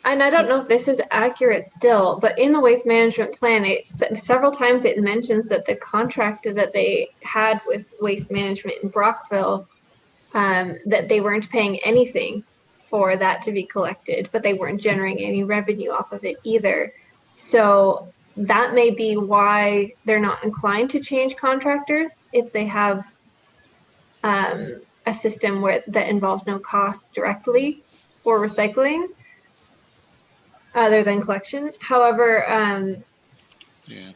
Speaker 4: and I don't know if this is accurate still, but in the waste management plan, several times it mentions that the contract that they had with waste management in Brockville, that they weren't paying anything for that to be collected, but they weren't generating any revenue off of it either. So that may be why they're not inclined to change contractors if they have a system that involves no cost directly for recycling other than collection. However,
Speaker 3: Yeah.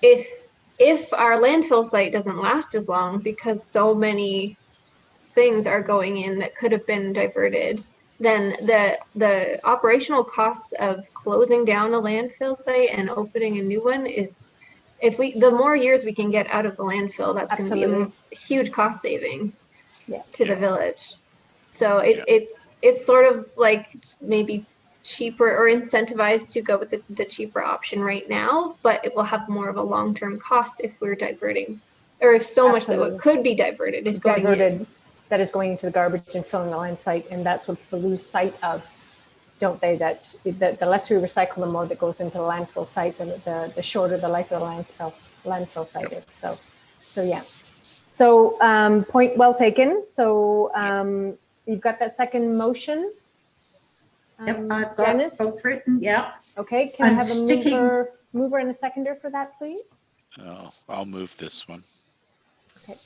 Speaker 4: if our landfill site doesn't last as long because so many things are going in that could have been diverted, then the operational costs of closing down a landfill site and opening a new one is, the more years we can get out of the landfill, that's going to be a huge cost savings to the village. So it's sort of like maybe cheaper or incentivized to go with the cheaper option right now, but it will have more of a long-term cost if we're diverting, or if so much that what could be diverted is going in.
Speaker 2: That is going into the garbage and filling the land site, and that's what people lose sight of, don't they? That the less we recycle, the more that goes into the landfill site, the shorter the life of the landfill site is. So yeah. So point well taken. So you've got that second motion.
Speaker 1: Yep, I've got
Speaker 2: Janice?
Speaker 1: both written. Yeah.
Speaker 2: Okay, can I have a mover and a seconder for that, please?
Speaker 3: Oh, I'll move this one.
Speaker 2: Okay.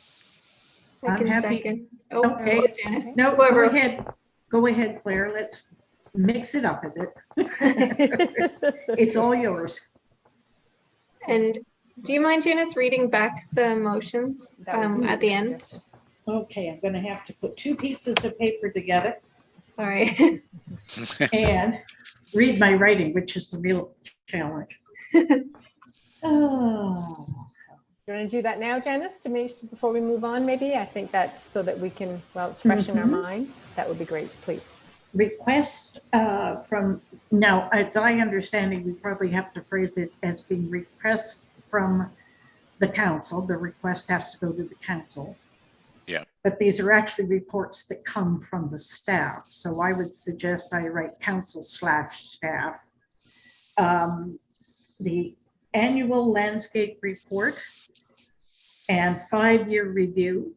Speaker 1: I'm happy.
Speaker 4: Second. Oh,
Speaker 1: Okay.
Speaker 4: Janice.
Speaker 1: No,
Speaker 4: Whoever.
Speaker 1: go ahead. Go ahead, Claire. Let's mix it up a bit. It's all yours.
Speaker 4: And do you mind, Janice, reading back the motions at the end?
Speaker 1: Okay, I'm going to have to put two pieces of paper together.
Speaker 4: Sorry.
Speaker 1: And read my writing, which is the real challenge. Oh.
Speaker 2: You want to do that now, Janice, before we move on, maybe? I think that so that we can, it's fresh in our minds. That would be great, please.
Speaker 1: Request from, now, as I understand it, we probably have to phrase it as being request from the council. The request has to go to the council.
Speaker 3: Yeah.
Speaker 1: But these are actually reports that come from the staff. So I would suggest I write council/staff. The annual landscape report and 5-year review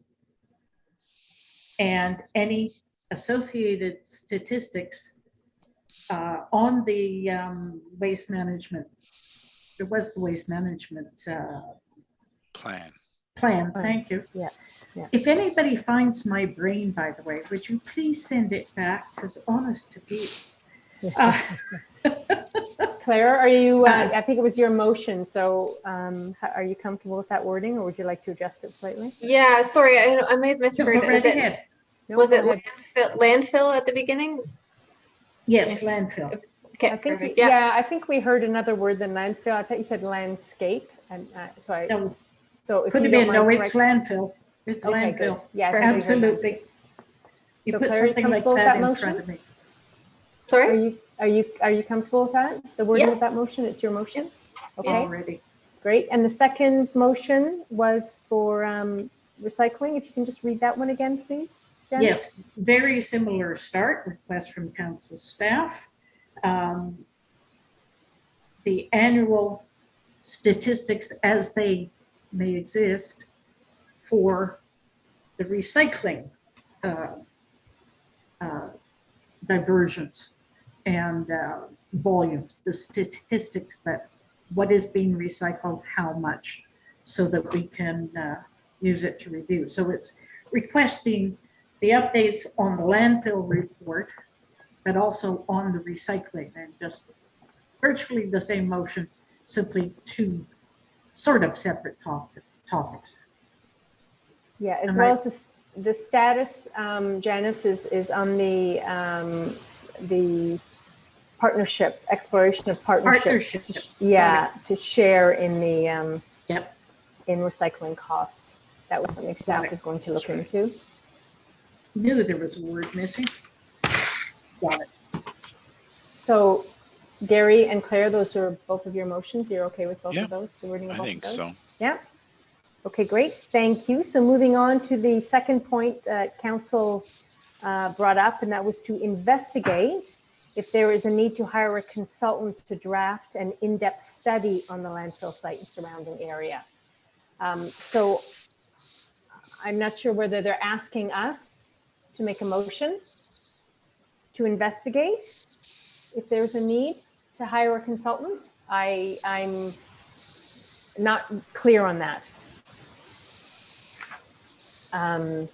Speaker 1: and any associated statistics on the waste management. There was the waste management plan. Thank you.
Speaker 2: Yeah.
Speaker 1: If anybody finds my brain, by the way, would you please send it back? Because honest to be.
Speaker 2: Claire, are you, I think it was your motion. So are you comfortable with that wording, or would you like to adjust it slightly?
Speaker 4: Yeah, sorry, I may have misheard
Speaker 1: Go
Speaker 4: it.
Speaker 1: right ahead.
Speaker 4: Was it landfill at the beginning?
Speaker 1: Yes, landfill.
Speaker 4: Okay,
Speaker 2: I think,
Speaker 4: perfect.
Speaker 2: I think we heard another word than landfill. I thought you said landscape. And
Speaker 1: No,
Speaker 2: so if
Speaker 1: could
Speaker 2: you
Speaker 1: have
Speaker 2: don't
Speaker 1: been, no,
Speaker 2: mind
Speaker 1: it's landfill. It's
Speaker 2: Okay,
Speaker 1: landfill.
Speaker 2: good. Yeah, I think we heard
Speaker 1: Absolutely. You
Speaker 2: So
Speaker 1: put
Speaker 2: Claire, are you
Speaker 1: something like
Speaker 2: comfortable with
Speaker 1: that
Speaker 2: that
Speaker 1: in front
Speaker 2: motion?
Speaker 1: of me.
Speaker 4: Sorry?
Speaker 2: Are you comfortable with that? The wording
Speaker 4: Yeah.
Speaker 2: of that motion? It's your motion? Okay,
Speaker 1: Already.
Speaker 2: great. And the second motion was for recycling. If you can just read that one again, please, Janice?
Speaker 1: Yes, very similar start, request from council staff. The annual statistics as they may exist for the recycling diversions and volumes, the statistics that what is being recycled, how much, so that we can use it to review. So it's requesting the updates on the landfill report, but also on the recycling, and just virtually the same motion, simply two sort of separate topics.
Speaker 2: Yeah, as well as the status, Janice, is on the partnership, exploration of partnerships. To share in the in recycling costs. That was something staff is going to look into.
Speaker 1: Knew there was a word missing. Got it.
Speaker 2: So Gary and Claire, those are both of your motions. You're okay with both of those? The wording of both of those?
Speaker 3: I think so.
Speaker 2: Yeah. Okay, great. Thank you. So moving on to the second point that council brought up, and that was to investigate if there is a need to hire a consultant to draft an in-depth study on the landfill site and surrounding area. So I'm not sure whether they're asking us to make a motion to investigate if there's a need to hire a consultant. I'm not clear on that. I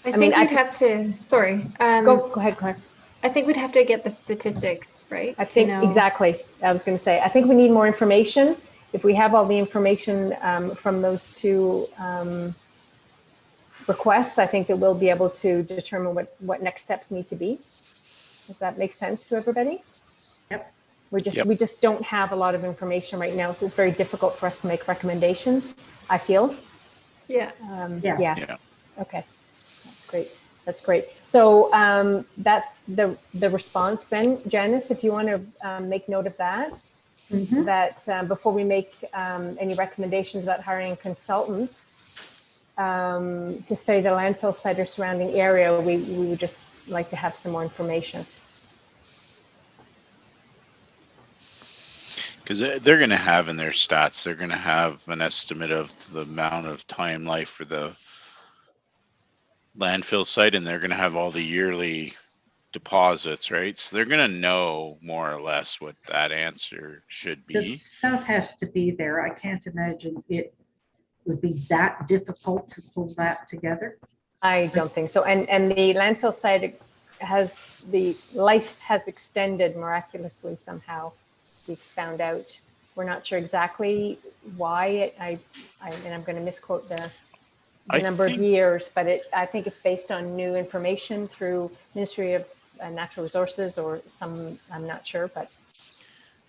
Speaker 4: I
Speaker 2: mean,
Speaker 4: think we'd have to, sorry.
Speaker 2: Go ahead, Claire.
Speaker 4: I think we'd have to get the statistics, right?
Speaker 2: I think exactly. I was going to say, I think we need more information. If we have all the information from those two requests, I think that we'll be able to determine what next steps need to be. Does that make sense to everybody?
Speaker 1: Yep.
Speaker 2: We just don't have a lot of information right now, so it's very difficult for us to make recommendations, I feel.
Speaker 4: Yeah.
Speaker 2: Yeah. Okay. That's great. That's great. So that's the response then. Janice, if you want to make note of that, that before we make any recommendations about hiring a consultant to study the landfill site or surrounding area, we would just like to have some more information.
Speaker 3: Because they're going to have in their stats, they're going to have an estimate of the amount of time life for the landfill site, and they're going to have all the yearly deposits, right? So they're going to know more or less what that answer should
Speaker 1: The
Speaker 3: be.
Speaker 1: stuff has to be there. I can't imagine it would be that difficult to pull that together.
Speaker 2: I don't think so. And the landfill site the life has extended miraculously somehow. We found out. We're not sure exactly why. And I'm going to misquote the number of years, but I think it's based on new information through Ministry of Natural Resources or some, I'm not sure, but.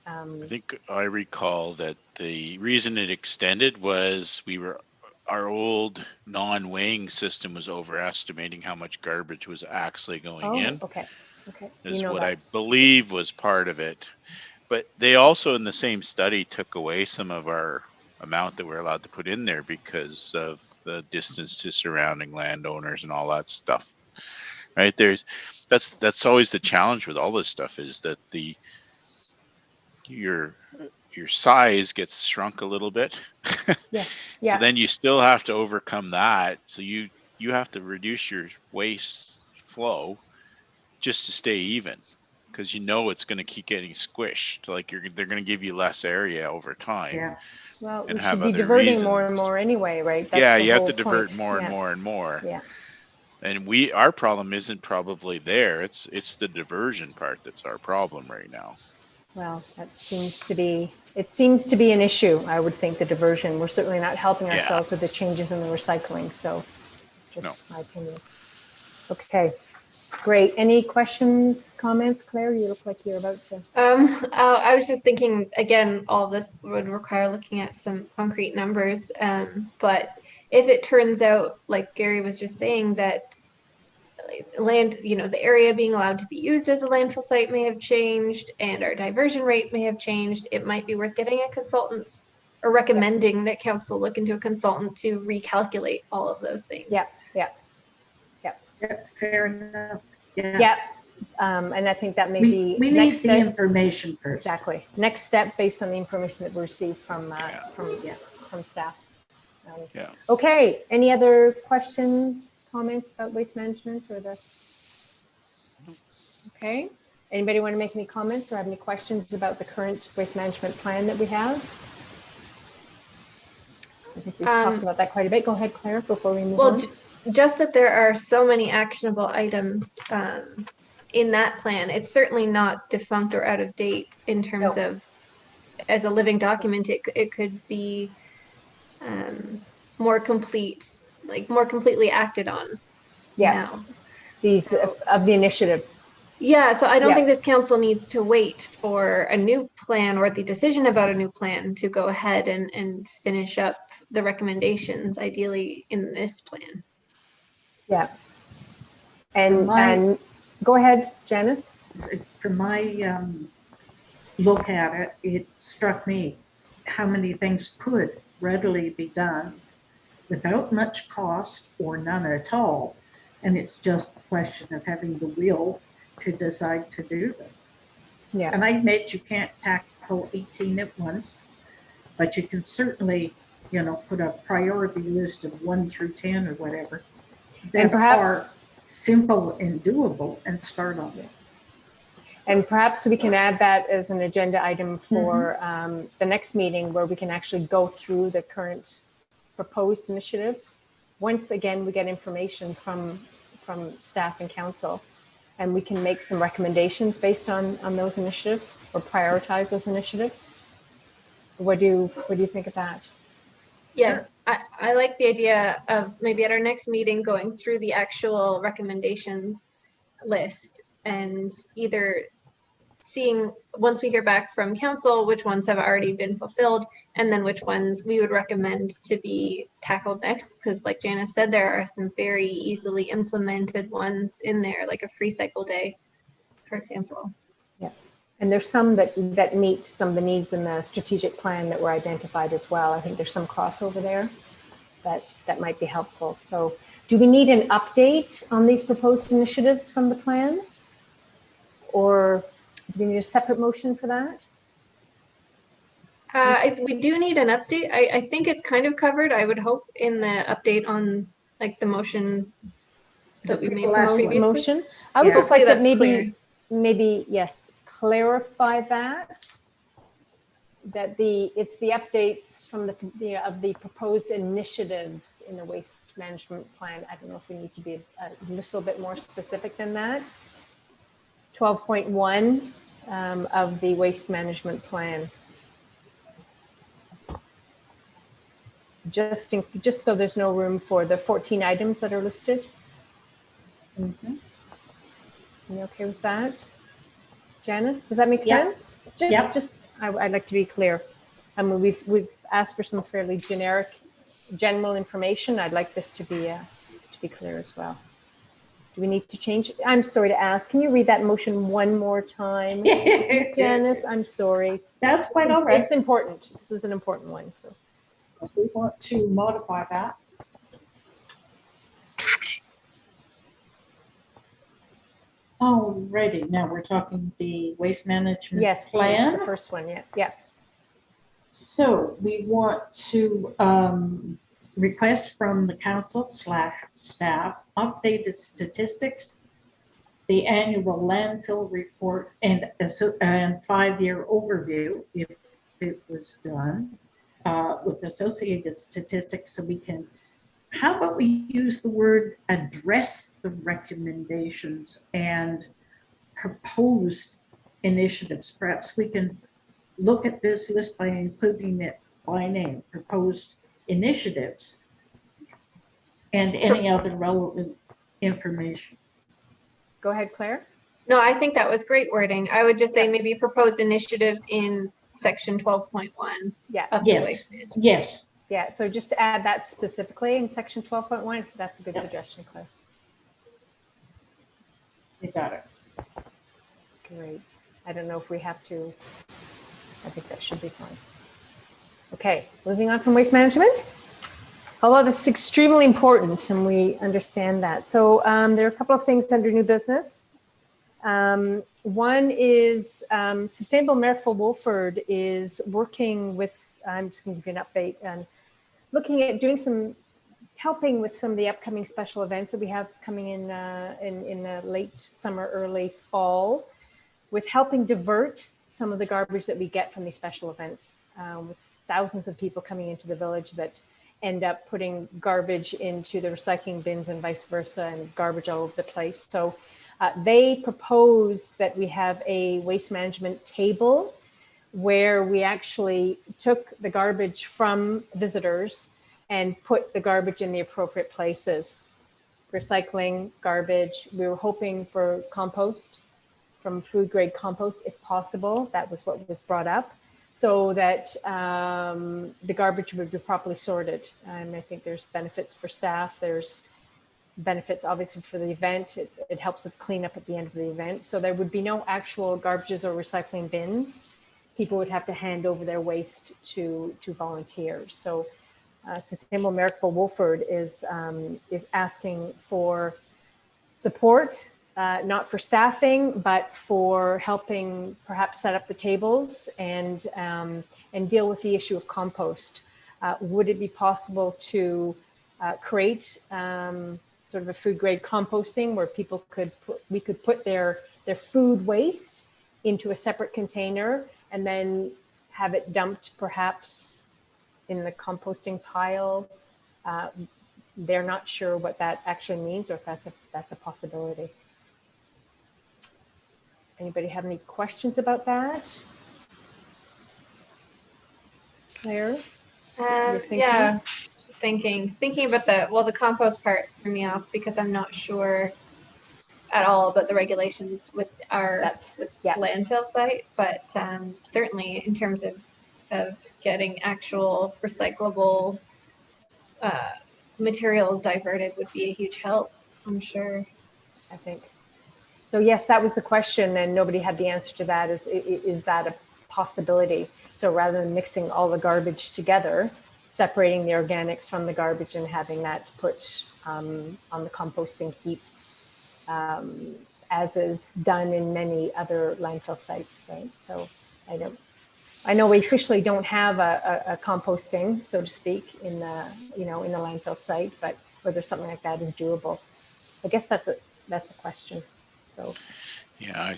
Speaker 3: I think I recall that the reason it extended was our old non-weighing system was overestimating how much garbage was actually going in.
Speaker 2: Okay.
Speaker 3: Is what I believe was part of it. But they also, in the same study, took away some of our amount that we're allowed to put in there because of the distance to surrounding landowners and all that stuff. Right? That's always the challenge with all this stuff, is that your size gets shrunk a little bit.
Speaker 2: Yes. Yeah.
Speaker 3: So then you still have to overcome that. So you have to reduce your waste flow just to stay even, because it's going to keep getting squished. Like they're going to give you less area over time.
Speaker 1: Yeah.
Speaker 2: Well,
Speaker 3: and
Speaker 2: we
Speaker 3: have
Speaker 2: should be
Speaker 3: other
Speaker 2: diverting
Speaker 3: reasons.
Speaker 2: more and more anyway, right? That's
Speaker 3: yeah,
Speaker 2: the
Speaker 3: you have
Speaker 2: whole
Speaker 3: to divert
Speaker 2: point.
Speaker 3: more and more and more.
Speaker 2: Yeah.
Speaker 3: And our problem isn't probably there. It's the diversion part that's our problem right now.
Speaker 2: Well, it seems to be an issue, I would think, the diversion. We're certainly not helping ourselves with the changes in the recycling. So just my opinion. Okay, great. Any questions, comments? Claire, you look like you're about to.
Speaker 4: I was just thinking, again, all this would require looking at some concrete numbers. But if it turns out, like Gary was just saying, that land, the area being allowed to be used as a landfill site may have changed and our diversion rate may have changed, it might be worth getting a consultant or recommending that council look into a consultant to recalculate all of those things.
Speaker 2: Yeah.
Speaker 1: That's fair enough.
Speaker 2: Yeah. And I think that may be
Speaker 1: we need the information first.
Speaker 2: Exactly. Next step based on the information that we received from staff. Okay. Any other questions, comments about waste management Okay. Anybody want to make any comments or have any questions about the current waste management plan that we have? I think we've talked about that quite a bit. Go ahead, Claire, before we move on.
Speaker 4: Just that there are so many actionable items in that plan. It's certainly not defunct or out of date in terms of as a living document. It could be more completely acted on now.
Speaker 2: These of the initiatives.
Speaker 4: Yeah, so I don't think this council needs to wait for a new plan or the decision about a new plan to go ahead and finish up the recommendations, ideally in this plan.
Speaker 2: Yeah. And go ahead, Janice.
Speaker 1: From my look at it, it struck me how many things could readily be done without much cost or none at all. And it's just a question of having the will to decide to do them.
Speaker 2: Yeah.
Speaker 1: And I admit you can't tackle 18 at once, but you can certainly, put a priority list of 1 through 10 or whatever that
Speaker 2: and perhaps
Speaker 1: are simple and doable and start on it.
Speaker 2: And perhaps we can add that as an agenda item for the next meeting, where we can actually go through the current proposed initiatives. Once again, we get information from staff and council, and we can make some recommendations based on those initiatives, or prioritize those initiatives. What do you think of that?
Speaker 4: Yeah, I like the idea of maybe at our next meeting going through the actual recommendations list and either seeing, once we hear back from council, which ones have already been fulfilled, and then which ones we would recommend to be tackled next. Because like Janice said, there are some very easily implemented ones in there, like a free cycle day, for example.
Speaker 2: Yeah, and there's some that meet some of the needs in the strategic plan that were identified as well. I think there's some crossover there that might be helpful. So do we need an update on these proposed initiatives from the plan? Or do we need a separate motion for that?
Speaker 4: We do need an update. I think it's kind of covered, I would hope, in the update on like the motion that we made
Speaker 1: last
Speaker 4: previously.
Speaker 2: Motion. I would
Speaker 1: Yeah.
Speaker 2: just like to
Speaker 4: Hopefully
Speaker 2: maybe yes, clarify that it's the updates from of the proposed initiatives in the waste management plan. I don't know if we need to be a little bit more specific than that. 12.1 of the waste management plan. Just so there's no room for the 14 items that are listed. You okay with that? Janice, does that make sense? I'd like to be clear. I mean, we've asked for some fairly general information. I'd like this to be clear as well. Do we need to change? I'm sorry to ask. Can you read that motion one more time, Ms. Janice? I'm sorry.
Speaker 1: That's quite all right.
Speaker 2: It's important. This is an important one. So
Speaker 1: we want to modify that. Alrighty, now we're talking the waste management plan.
Speaker 2: Yes, the first one. Yeah.
Speaker 1: So we want to request from the council / staff updated statistics, the annual landfill report, and 5-year overview, if it was done, with associated statistics, so we can, how about we use the word address the recommendations and proposed initiatives. Perhaps we can look at this list by including it by name, proposed initiatives, and any other relevant information.
Speaker 2: Go ahead, Claire.
Speaker 4: No, I think that was great wording. I would just say maybe proposed initiatives in section 12.1.
Speaker 2: Yeah.
Speaker 4: Of the waste management.
Speaker 1: Yes.
Speaker 2: Yeah, so just to add that specifically in section 12.1, that's a good suggestion, Claire.
Speaker 1: You got it.
Speaker 2: Great. I don't know if we have to, I think that should be fine. Okay, moving on from waste management. Although this is extremely important and we understand that. So there are a couple of things under new business. One is Sustainable Merrickville Wolford is working with, I'm just going to give you an update, and looking at doing helping with some of the upcoming special events that we have coming in the late summer, early fall, with helping divert some of the garbage that we get from these special events, with thousands of people coming into the village that end up putting garbage into the recycling bins and vice versa, and garbage all over the place. So they proposed that we have a waste management table where we actually took the garbage from visitors and put the garbage in the appropriate places. Recycling, garbage. We were hoping for compost, from food grade compost if possible. That was what was brought up, so that the garbage would be properly sorted. And I think there's benefits for staff. There's benefits obviously for the event. It helps with cleanup at the end of the event. So there would be no actual garbages or recycling bins. People would have to hand over their waste to volunteers. So Sustainable Merrickville Wolford is asking for support, not for staffing, but for helping perhaps set up the tables and deal with the issue of compost. Would it be possible to create sort of a food grade composting where people we could put their food waste into a separate container and then have it dumped perhaps in the composting pile. They're not sure what that actually means or if that's a possibility. Anybody have any questions about that? Claire? You're thinking?
Speaker 4: Yeah, thinking about the compost part threw me off because I'm not sure at all about the regulations with our landfill site, but certainly in terms of getting actual recyclable materials diverted would be a huge help, I'm sure.
Speaker 2: I think. So yes, that was the question, and nobody had the answer to that. Is that a possibility? So rather than mixing all the garbage together, separating the organics from the garbage and having that put on the composting heap, as is done in many other landfill sites, right? So I know we officially don't have a composting, so to speak, in the in the landfill site, but whether something like that is doable, I guess that's a question. So
Speaker 3: Yeah,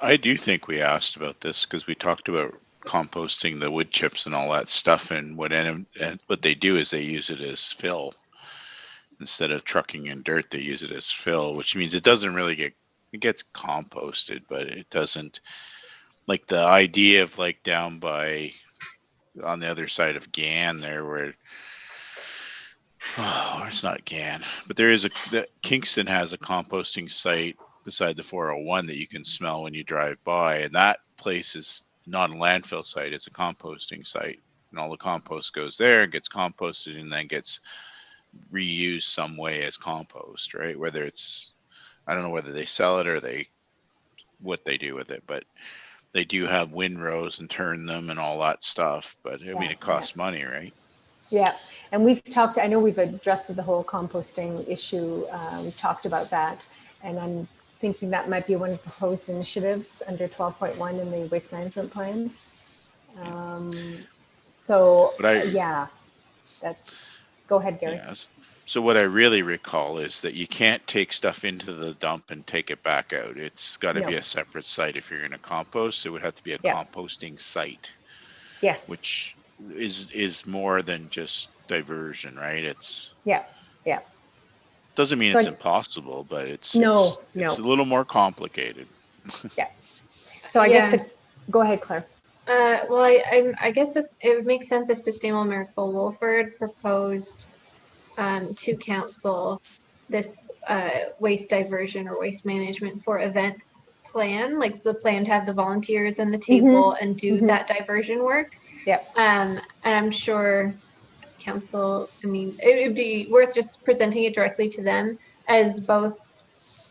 Speaker 3: I do think we asked about this because we talked about composting the wood chips and all that stuff, and what they do is they use it as fill instead of trucking in dirt. They use it as fill, which means it doesn't really it gets composted, but it doesn't, like the idea of like down by on the other side of Gan there where it's not Gan, but there is Kingston has a composting site beside the 401 that you can smell when you drive by, and that place is not a landfill site, it's a composting site, and all the compost goes there and gets composted and then gets reused some way as compost, right? Whether it's, I don't know whether they sell it or what they do with it, but they do have windrows and turn them and all that stuff, but I mean it costs money, right?
Speaker 2: Yeah, and we've talked, I know we've addressed the whole composting issue. We've talked about that, and I'm thinking that might be one of the proposed initiatives under 12.1 in the waste management plan. Go ahead, Gary.
Speaker 3: Yes. So what I really recall is that you can't take stuff into the dump and take it back out. It's got to be a separate site. If you're going to compost, it would have to be a composting site.
Speaker 2: Yes.
Speaker 3: Which is more than just diversion, right? It's doesn't mean it's impossible, but it's a little more complicated.
Speaker 2: Yeah. So I guess go ahead, Claire.
Speaker 4: Well, I guess it would make sense if Sustainable Miracle Wolford proposed to council this waste diversion or waste management for events plan, like the plan to have the volunteers and the table and do that diversion work.
Speaker 2: Yeah.
Speaker 4: And I'm sure council, I mean, it would be worth just presenting it directly to them as both,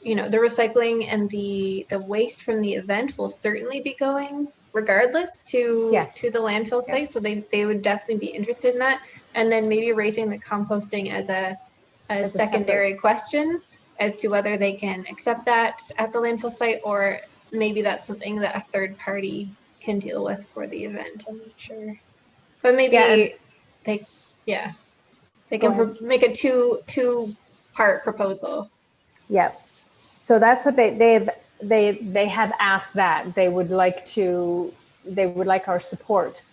Speaker 4: the recycling and the waste from the event will certainly be going regardless to the landfill site. So they would definitely be interested in that. And then maybe raising the composting as a secondary question as to whether they can accept that at the landfill site, or maybe that's something that a third party can deal with for the event. I'm not sure. But maybe they can make a two-part proposal.
Speaker 2: Yeah. So that's what they have asked, that they would like our support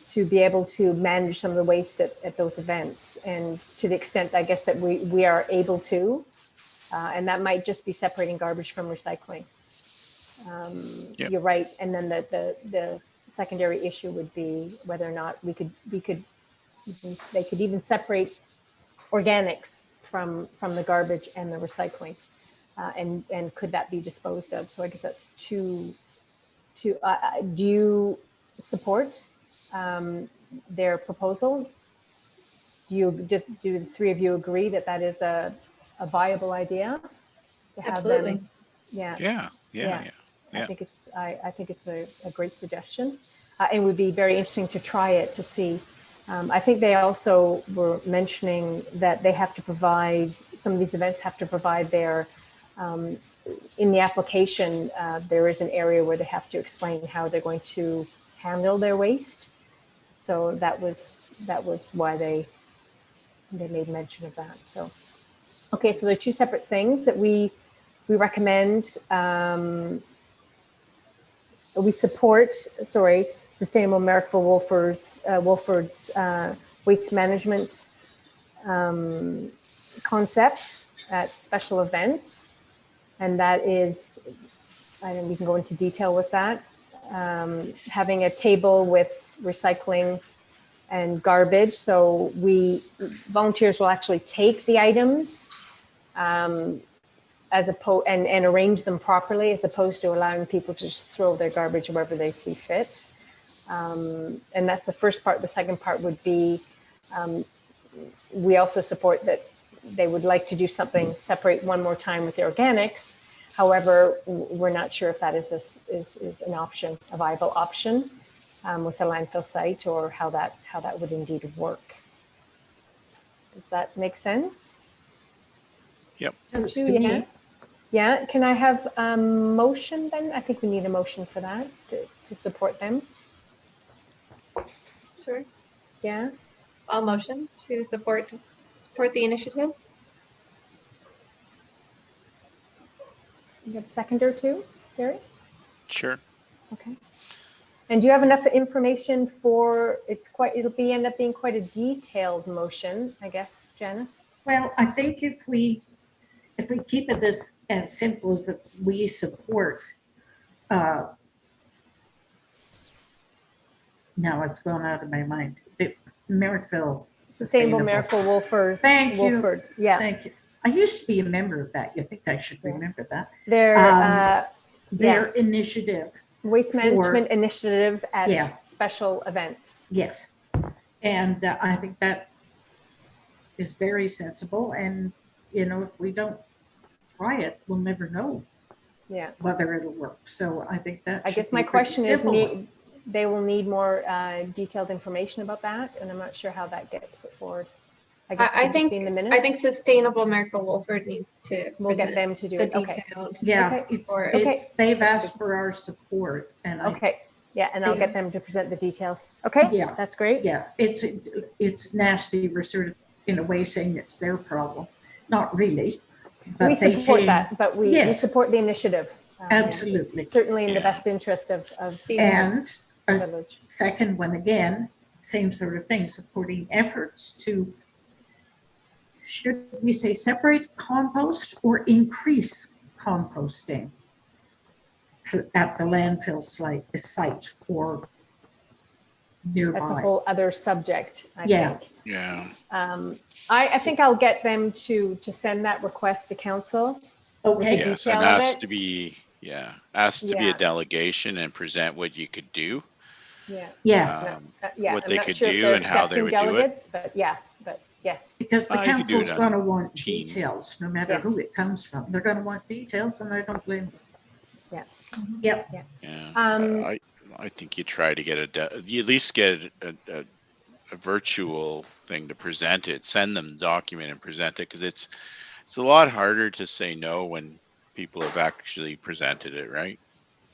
Speaker 2: to be able to manage some of the waste at those events, and to the extent I guess that we are able to, and that might just be separating garbage from recycling. You're right. And then the secondary issue would be whether or not they could even separate organics from the garbage and the recycling, and could that be disposed of? So I guess that's two. Do you support their proposal? Do the three of you agree that is a viable idea to have
Speaker 4: Absolutely.
Speaker 2: them?
Speaker 3: Yeah.
Speaker 2: I think it's a great suggestion. It would be very interesting to try it to see. I think they also were mentioning that they have to provide, some of these events have to provide their, in the application, there is an area where they have to explain how they're going to handle their waste. So that was why they made mention of that. So, okay, so there are two separate things that we recommend we support, Sustainable Merrickville Wolford's waste management concept at special events. And that is, I think we can go into detail with that. Having a table with recycling and garbage. So volunteers will actually take the items and arrange them properly, as opposed to allowing people to just throw their garbage wherever they see fit. And that's the first part. The second part would be, we also support that they would like to do something, separate one more time with the organics. However, we're not sure if that is an option, a viable option with a landfill site, or how that would indeed work. Does that make sense?
Speaker 3: Yep.
Speaker 1: Sounds to me.
Speaker 2: Yeah. Can I have a motion then? I think we need a motion for that to support them.
Speaker 4: Sure.
Speaker 2: Yeah.
Speaker 4: I'll motion to support the initiative.
Speaker 2: You have a second or two, Gary?
Speaker 3: Sure.
Speaker 2: Okay. And do you have enough information for, end up being quite a detailed motion, I guess, Janice?
Speaker 1: Well, I think if we keep it as simple as that we support, now it's gone out of my mind, the Merrickville
Speaker 2: Sustainable Merrickville Wolford.
Speaker 1: Thank you.
Speaker 2: Wolford. Yeah.
Speaker 1: Thank you. I used to be a member of that. You think I should remember that?
Speaker 2: Their
Speaker 1: initiative.
Speaker 2: waste management initiative at special events.
Speaker 1: Yes. And I think that is very sensible. And, if we don't try it, we'll never know whether it'll work. So I think that
Speaker 2: I guess my question is, they will need more detailed information about that. And I'm not sure how that gets put forward. I guess
Speaker 4: I think
Speaker 2: in the minutes.
Speaker 4: I think Sustainable Merrickville Wolford needs to.
Speaker 2: We'll get them to do
Speaker 4: the
Speaker 2: it. Okay.
Speaker 4: detailed.
Speaker 1: Yeah,
Speaker 2: Okay.
Speaker 1: They've asked for our support, and
Speaker 2: and I'll get them to present the details. Okay.
Speaker 1: Yeah.
Speaker 2: That's great.
Speaker 1: Yeah, it's nasty. We're sort of in a way saying it's their problem, not really. But
Speaker 2: We support that, but we support the initiative.
Speaker 1: Absolutely.
Speaker 2: Certainly in the best interest of
Speaker 1: And a
Speaker 2: village.
Speaker 1: second one again, same sort of thing, supporting efforts to, should we say separate compost or increase composting at the landfill site or nearby?
Speaker 2: That's a whole other subject, I think.
Speaker 3: Yeah.
Speaker 2: I think I'll get them to send that request to council.
Speaker 1: Okay.
Speaker 3: Yes, and asked to be a delegation and present what you could do.
Speaker 1: Yeah.
Speaker 3: What
Speaker 2: I'm
Speaker 3: they
Speaker 2: not
Speaker 3: could
Speaker 2: sure if
Speaker 3: do
Speaker 2: they're
Speaker 3: and how they
Speaker 2: accepting
Speaker 3: would
Speaker 2: delegates, but yes.
Speaker 1: Because the
Speaker 3: you could do it
Speaker 1: council's
Speaker 3: on
Speaker 1: going to want
Speaker 3: team.
Speaker 1: details, no matter who it comes from. They're going to want details, and I don't blame them.
Speaker 2: Yeah.
Speaker 1: Yep.
Speaker 3: Yeah. I think you try to get you at least get a virtual thing to present it. Send them the document and present it, because it's a lot harder to say no when people have actually presented it, right?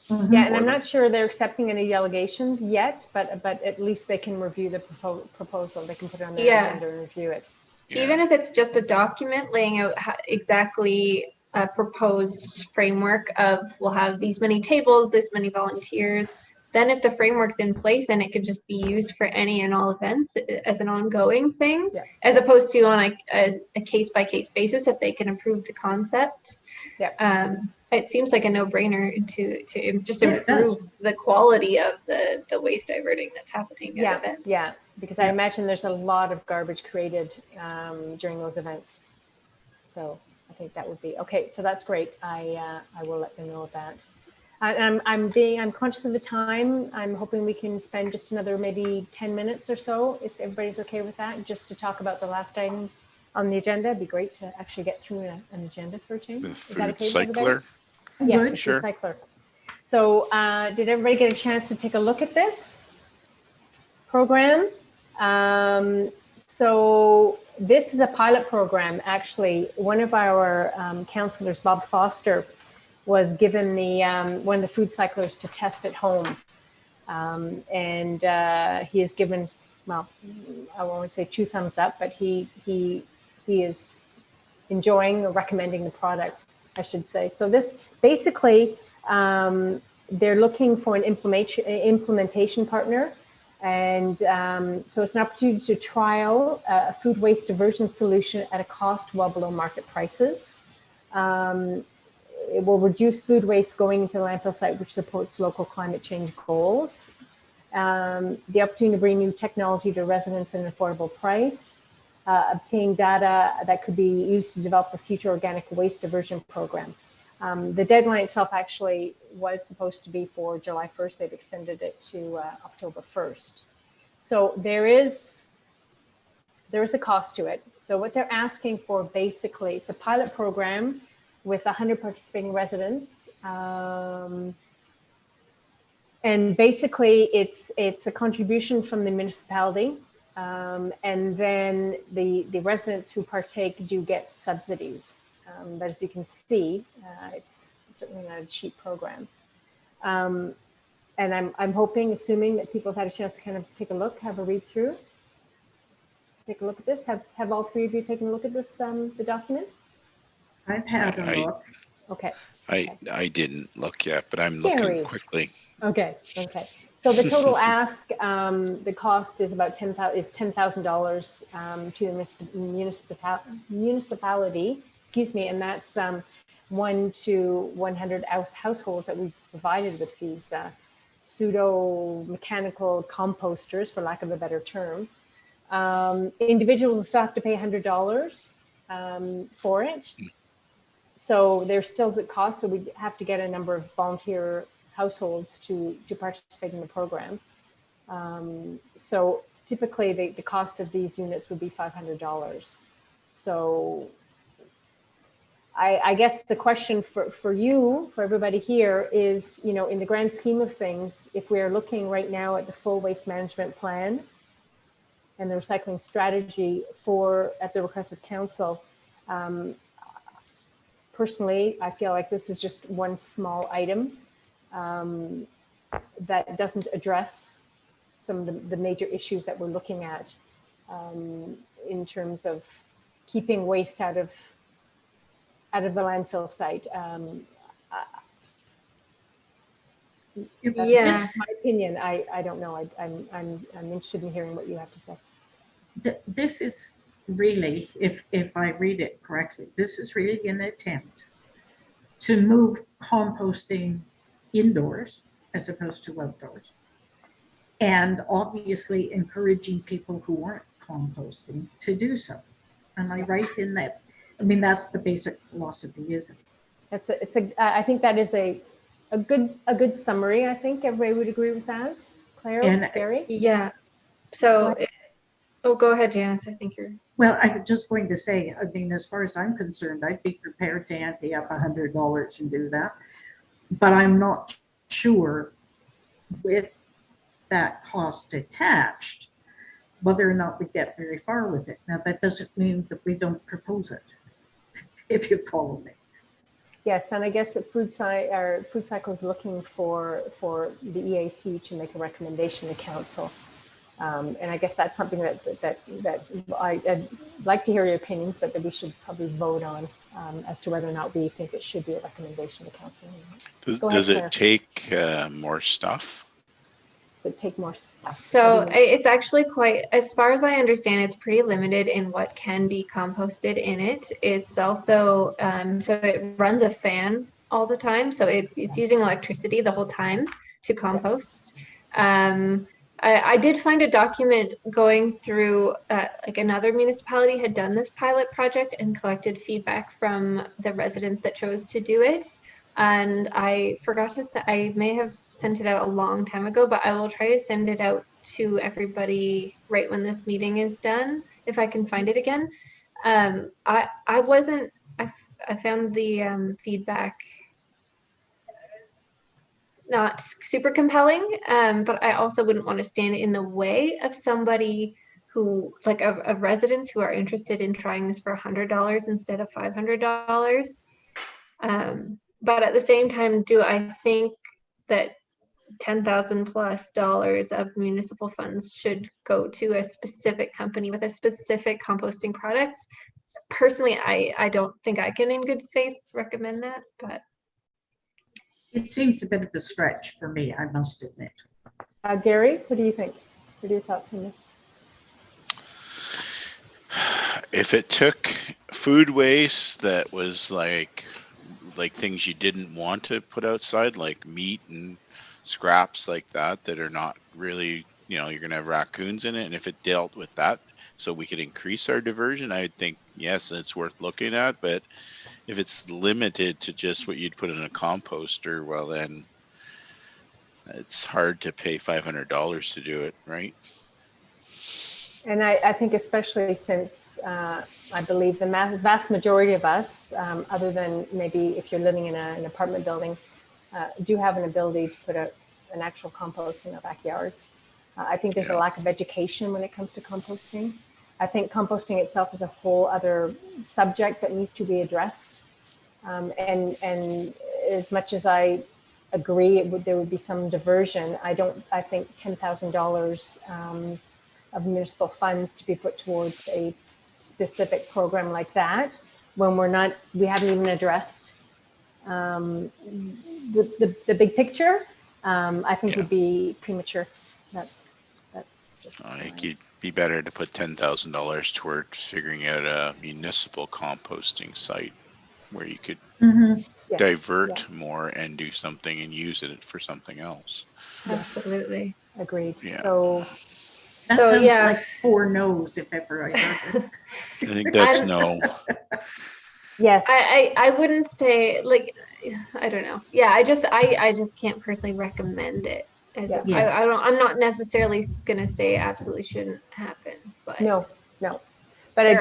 Speaker 1: Mhm.
Speaker 2: Yeah, and I'm not sure they're accepting any delegations yet, but at least they can review the proposal. They can put it on their agenda and review it.
Speaker 3: Yeah.
Speaker 4: Even if it's just a document laying out exactly a proposed framework of, we'll have these many tables, this many volunteers. Then if the framework's in place, and it could just be used for any and all events as an ongoing thing, as opposed to on a case-by-case basis, if they can improve the concept. It seems like a no-brainer to just improve the quality of the waste diverting that's happening at events.
Speaker 2: Yeah, because I imagine there's a lot of garbage created during those events. So I think that would be okay. So that's great. I will let them know of that. I'm conscious of the time. I'm hoping we can spend just another maybe 10 minutes or so, if everybody's okay with that, just to talk about the last item on the agenda. It'd be great to actually get through an agenda for a change.
Speaker 3: The
Speaker 2: Is
Speaker 3: food
Speaker 2: that okay with everybody?
Speaker 3: cycler.
Speaker 2: Yes, the
Speaker 3: Sure.
Speaker 2: food cycler. So did everybody get a chance to take a look at this program? So this is a pilot program. Actually, one of our counselors, Bob Foster, was given one of the food cyclers to test at home. And he has given, well, I won't say 2 thumbs up, but he is enjoying or recommending the product, I should say. So this basically, They're looking for an implementation partner. And so it's an opportunity to trial a food waste diversion solution at a cost well below market prices. It will reduce food waste going into the landfill site, which supports local climate change goals. The opportunity to bring new technology to residents at an affordable price. Obtain data that could be used to develop a future organic waste diversion program. The deadline itself actually was supposed to be for July 1st. They've extended it to October 1st. So there is a cost to it. So what they're asking for, basically, it's a pilot program with 100 participating residents. And basically it's a contribution from the municipality. And then the residents who partake do get subsidies. But as you can see, it's certainly not a cheap program. And I'm hoping, assuming that people have had a chance to kind of take a look, have a read through, take a look at this. Have all three of you taken a look at this, the document?
Speaker 1: I've had a look.
Speaker 2: Okay.
Speaker 3: I didn't look yet, but I'm looking quickly.
Speaker 2: Okay. So the total ask, the cost is about $10,000 to the municipality. Excuse me, and that's 1 to 100 households that we provided with these pseudo mechanical composters, for lack of a better term. Individuals will still have to pay $100 for it. So there's still a cost, so we have to get a number of volunteer households to participate in the program. So typically the cost of these units would be $500. So I guess the question for you, for everybody here is, you know, in the grand scheme of things, if we're looking right now at the full waste management plan and the recycling strategy at the request of council, personally, I feel like this is just one small item that doesn't address some of the major issues that we're looking at in terms of keeping waste out of the landfill site. That's my opinion. I don't know. I'm interested in hearing what you have to say.
Speaker 1: This is really, if I read it correctly, this is really an attempt to move composting indoors as opposed to outdoors, and obviously encouraging people who aren't composting to do so. Am I right in that? I mean, that's the basic philosophy, isn't it?
Speaker 2: I think that is a good summary. I think everybody would agree with that. Claire,
Speaker 1: And
Speaker 2: Gary?
Speaker 4: Yeah. So, go ahead, Janice. I think you're.
Speaker 1: Well, I'm just going to say, I mean, as far as I'm concerned, I'd be prepared to ante up $100 and do that. But I'm not sure with that cost attached, whether or not we get very far with it. Now, that doesn't mean that we don't propose it, if you follow me.
Speaker 2: Yes, and I guess that Food Cycle is looking for the EAC to make a recommendation to council. And I guess that's something that I'd like to hear your opinions, but that we should probably vote on as to whether or not we think it should be a recommendation to council.
Speaker 3: Does it take more stuff?
Speaker 2: Does it take more stuff?
Speaker 4: So it's actually quite, as far as I understand, it's pretty limited in what can be composted in it. It's also, so it runs a fan all the time. So it's using electricity the whole time to compost. I did find a document going through, like another municipality had done this pilot project and collected feedback from the residents that chose to do it. And I forgot to say, I may have sent it out a long time ago, but I will try to send it out to everybody right when this meeting is done, if I can find it again. I found the feedback not super compelling, but I also wouldn't want to stand in the way of somebody who, like, of residents who are interested in trying this for $100 instead of $500. But at the same time, do I think that $10,000+ of municipal funds should go to a specific company with a specific composting product? Personally, I don't think I can in good faith recommend that, but
Speaker 1: It seems a bit of a stretch for me, I must admit.
Speaker 2: Gary, what do you think? What are your thoughts on this?
Speaker 3: If it took food waste that was like things you didn't want to put outside, like meat and scraps like that are not really, you're gonna have raccoons in it, and if it dealt with that, so we could increase our diversion, I think yes, it's worth looking at. But if it's limited to just what you'd put in a composter, well then it's hard to pay $500 to do it, right?
Speaker 2: And I think especially since I believe the vast majority of us, other than maybe if you're living in an apartment building, do have an ability to put an actual compost in our backyards. I think there's a lack of education when it comes to composting. I think composting itself is a whole other subject that needs to be addressed. And as much as I agree there would be some diversion, I think $10,000 of municipal funds to be put towards a specific program like that, when we haven't even addressed the big picture, I think would be premature. That's just.
Speaker 3: I think it'd be better to put $10,000 towards figuring out a municipal composting site where you could divert more and do something and use it for something else.
Speaker 4: Absolutely.
Speaker 2: Agreed.
Speaker 3: Yeah.
Speaker 2: So
Speaker 1: That sounds like 4 no's if ever I heard it.
Speaker 3: I think that's no.
Speaker 2: yes.
Speaker 4: I wouldn't say, like, I don't know. Yeah, I just can't personally recommend it.
Speaker 1: Yes.
Speaker 4: I'm not necessarily gonna say absolutely shouldn't happen, but
Speaker 2: No. But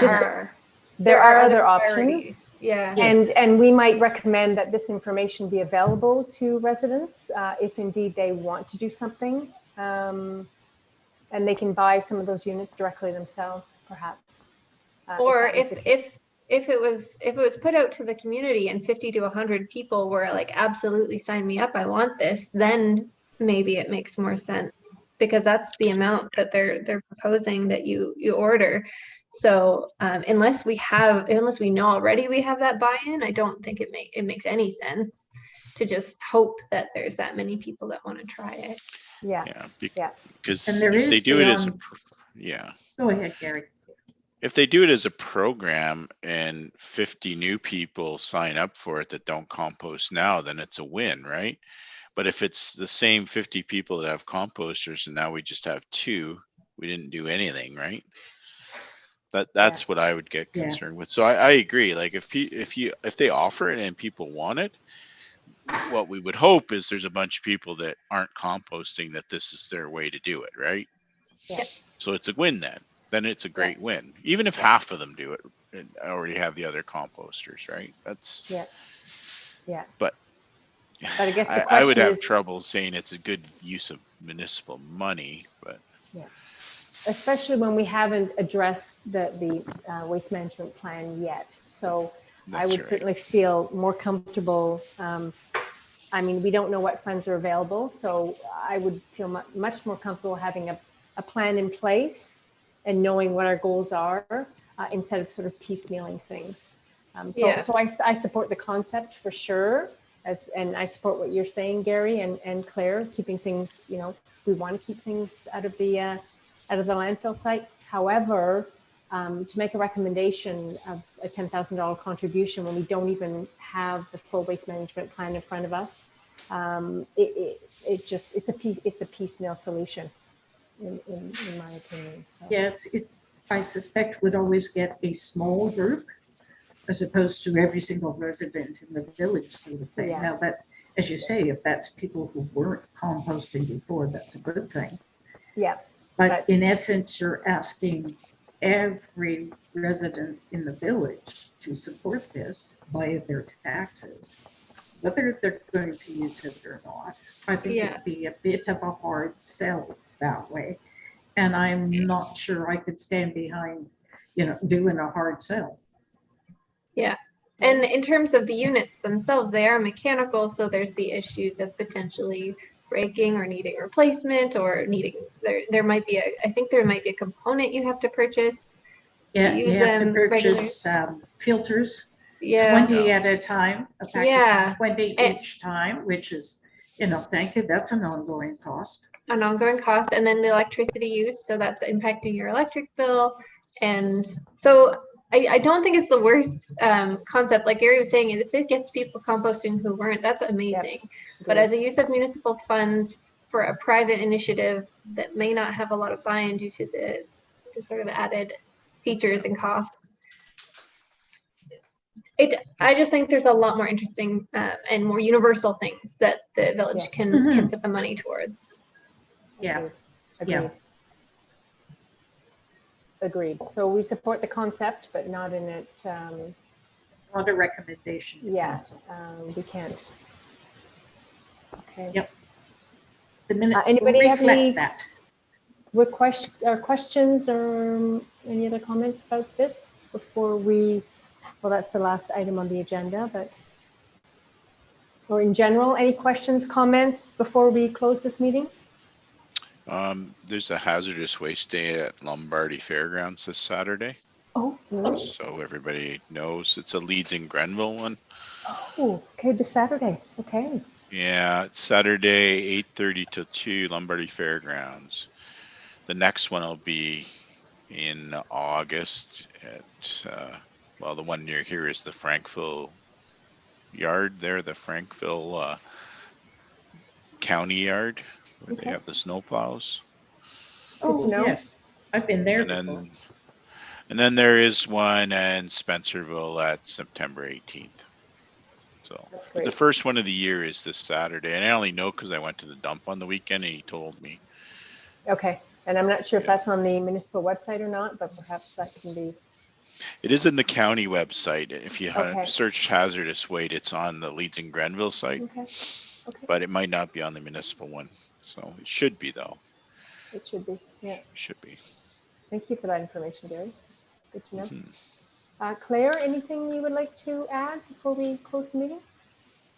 Speaker 4: there
Speaker 2: are other
Speaker 4: priorities.
Speaker 2: options.
Speaker 4: Yeah.
Speaker 2: And we might recommend that this information be available to residents if indeed they want to do something. And they can buy some of those units directly themselves, perhaps.
Speaker 4: Or if it was put out to the community and 50 to 100 people were like, absolutely sign me up, I want this, then maybe it makes more sense, because that's the amount that they're proposing that you order. So unless we know already we have that buy-in, I don't think it makes any sense to just hope that there's that many people that want to try it.
Speaker 3: Because
Speaker 1: And there
Speaker 3: if they
Speaker 1: is
Speaker 3: do
Speaker 1: the
Speaker 3: it as
Speaker 1: Go ahead, Gary.
Speaker 3: if they do it as a program and 50 new people sign up for it that don't compost now, then it's a win, right? But if it's the same 50 people that have composters and now we just have 2, we didn't do anything, right? That's what I would get concerned with. So I agree. Like if they offer it and people want it, what we would hope is there's a bunch of people that aren't composting that this is their way to do it, right?
Speaker 2: Yeah.
Speaker 3: So it's a win then. Then it's a great win. Even if half of them do it and already have the other composters, right? That's But
Speaker 2: I guess the
Speaker 3: I would
Speaker 2: question
Speaker 3: have
Speaker 2: is,
Speaker 3: trouble saying it's a good use of municipal money, but
Speaker 2: especially when we haven't addressed the waste management plan yet. So I would certainly feel more comfortable. I mean, we don't know what funds are available, so I would feel much more comfortable having a plan in place and knowing what our goals are instead of sort of piecemealing things. So I support the concept for sure, and I support what you're saying, Gary and Claire, keeping things, we want to keep things out of the landfill site. However, to make a recommendation of a $10,000 contribution when we don't even have the full waste management plan in front of us, it's a piecemeal solution, in my opinion. So.
Speaker 1: Yeah, it's I suspect would always get a small group as opposed to every single resident in the village sort of thing. Now that, as you say, if that's people who weren't composting before, that's a good thing.
Speaker 2: Yeah.
Speaker 1: But in essence, you're asking every resident in the village to support this via their taxes, whether they're going to use it or not. I think it'd be a bit of a hard sell that way. And I'm not sure I could stand behind, doing a hard sell. Yeah.
Speaker 4: And in terms of the units themselves, they are mechanical. So there's the issues of potentially breaking or needing replacement or needing, there might be a component you have to purchase.
Speaker 1: Yeah, you have to purchase filters
Speaker 4: Yeah.
Speaker 1: 20 at a time, a package
Speaker 4: Yeah.
Speaker 1: of 20
Speaker 4: And-
Speaker 1: each time, which is, thank you, that's an ongoing cost.
Speaker 4: An ongoing cost, and then the electricity use, so that's impacting your electric bill. And so I don't think it's the worst concept. Like Gary was saying, if it gets people composting who weren't, that's amazing. But as a use of municipal funds for a private initiative that may not have a lot of buy-in due to the sort of added features and costs, I just think there's a lot more interesting and more universal things that the village
Speaker 2: Yes.
Speaker 4: can put the money towards.
Speaker 1: Yeah.
Speaker 2: Agreed.
Speaker 1: Yeah.
Speaker 2: Agreed. So we support the concept, but not in it.
Speaker 1: Not a recommendation. to
Speaker 2: Yeah,
Speaker 1: council.
Speaker 2: we can't. Okay.
Speaker 1: Yep. The minutes will
Speaker 2: anybody have any-
Speaker 1: reflect that.
Speaker 2: Questions or any other comments about this before we, well, that's the last item on the agenda, but, or in general, any questions, comments before we close this meeting?
Speaker 3: There's a hazardous waste day at Lombardy Fairgrounds this Saturday.
Speaker 2: Oh, nice.
Speaker 3: So everybody knows it's a Leeds and Grenville one.
Speaker 2: Oh, okay, this Saturday. Okay.
Speaker 3: Yeah, it's Saturday, 8:30 to 2, Lombardy Fairgrounds. The next one will be in August at, well, the one near here is the Frankville Yard there, the Frankville County Yard, where
Speaker 2: Okay.
Speaker 3: they have the snowplows.
Speaker 2: Good to know.
Speaker 1: Yes, I've been there
Speaker 3: And
Speaker 1: before.
Speaker 3: then there is one in Spencerville at September 18th. So
Speaker 2: That's
Speaker 3: but
Speaker 2: great.
Speaker 3: the first one of the year is this Saturday, and I only know because I went to the dump on the weekend and he told me.
Speaker 2: Okay. And I'm not sure if
Speaker 3: Yeah.
Speaker 2: that's on the municipal website or not, but perhaps that can be.
Speaker 3: It is in the county website. If you
Speaker 2: Okay.
Speaker 3: search hazardous waste, it's on the Leeds and Grenville site,
Speaker 2: Okay. Okay.
Speaker 3: but it might not be on the municipal one. So it should be though.
Speaker 2: It should be. Yeah.
Speaker 3: It should be.
Speaker 2: Thank you for that information, Gary. It's good to know.
Speaker 3: Mhm.
Speaker 2: Claire, anything you would like to add before we close the meeting?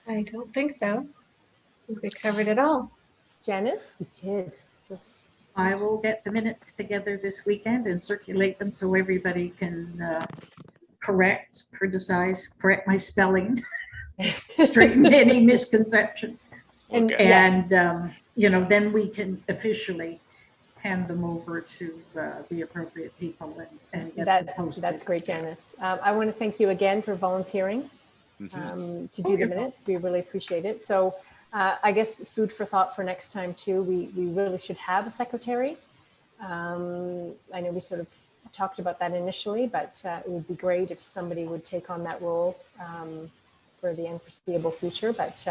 Speaker 4: I don't think so. I think we covered it all.
Speaker 2: Janice? We did. This.
Speaker 1: I will get the minutes together this weekend and circulate them so everybody can correct my spelling, straighten any misconceptions.
Speaker 2: And-
Speaker 3: Okay.
Speaker 2: Yeah.
Speaker 1: And, then we can officially hand them over to the appropriate people and get them posted.
Speaker 2: That's great, Janice. I want to thank you again for volunteering
Speaker 3: Mhm.
Speaker 2: to do the minutes. We really appreciate it. So I guess food for thought for next time too. We really should have a secretary. I know we sort of talked about that initially, but it would be great if somebody would take on that role for the unforeseeable future. But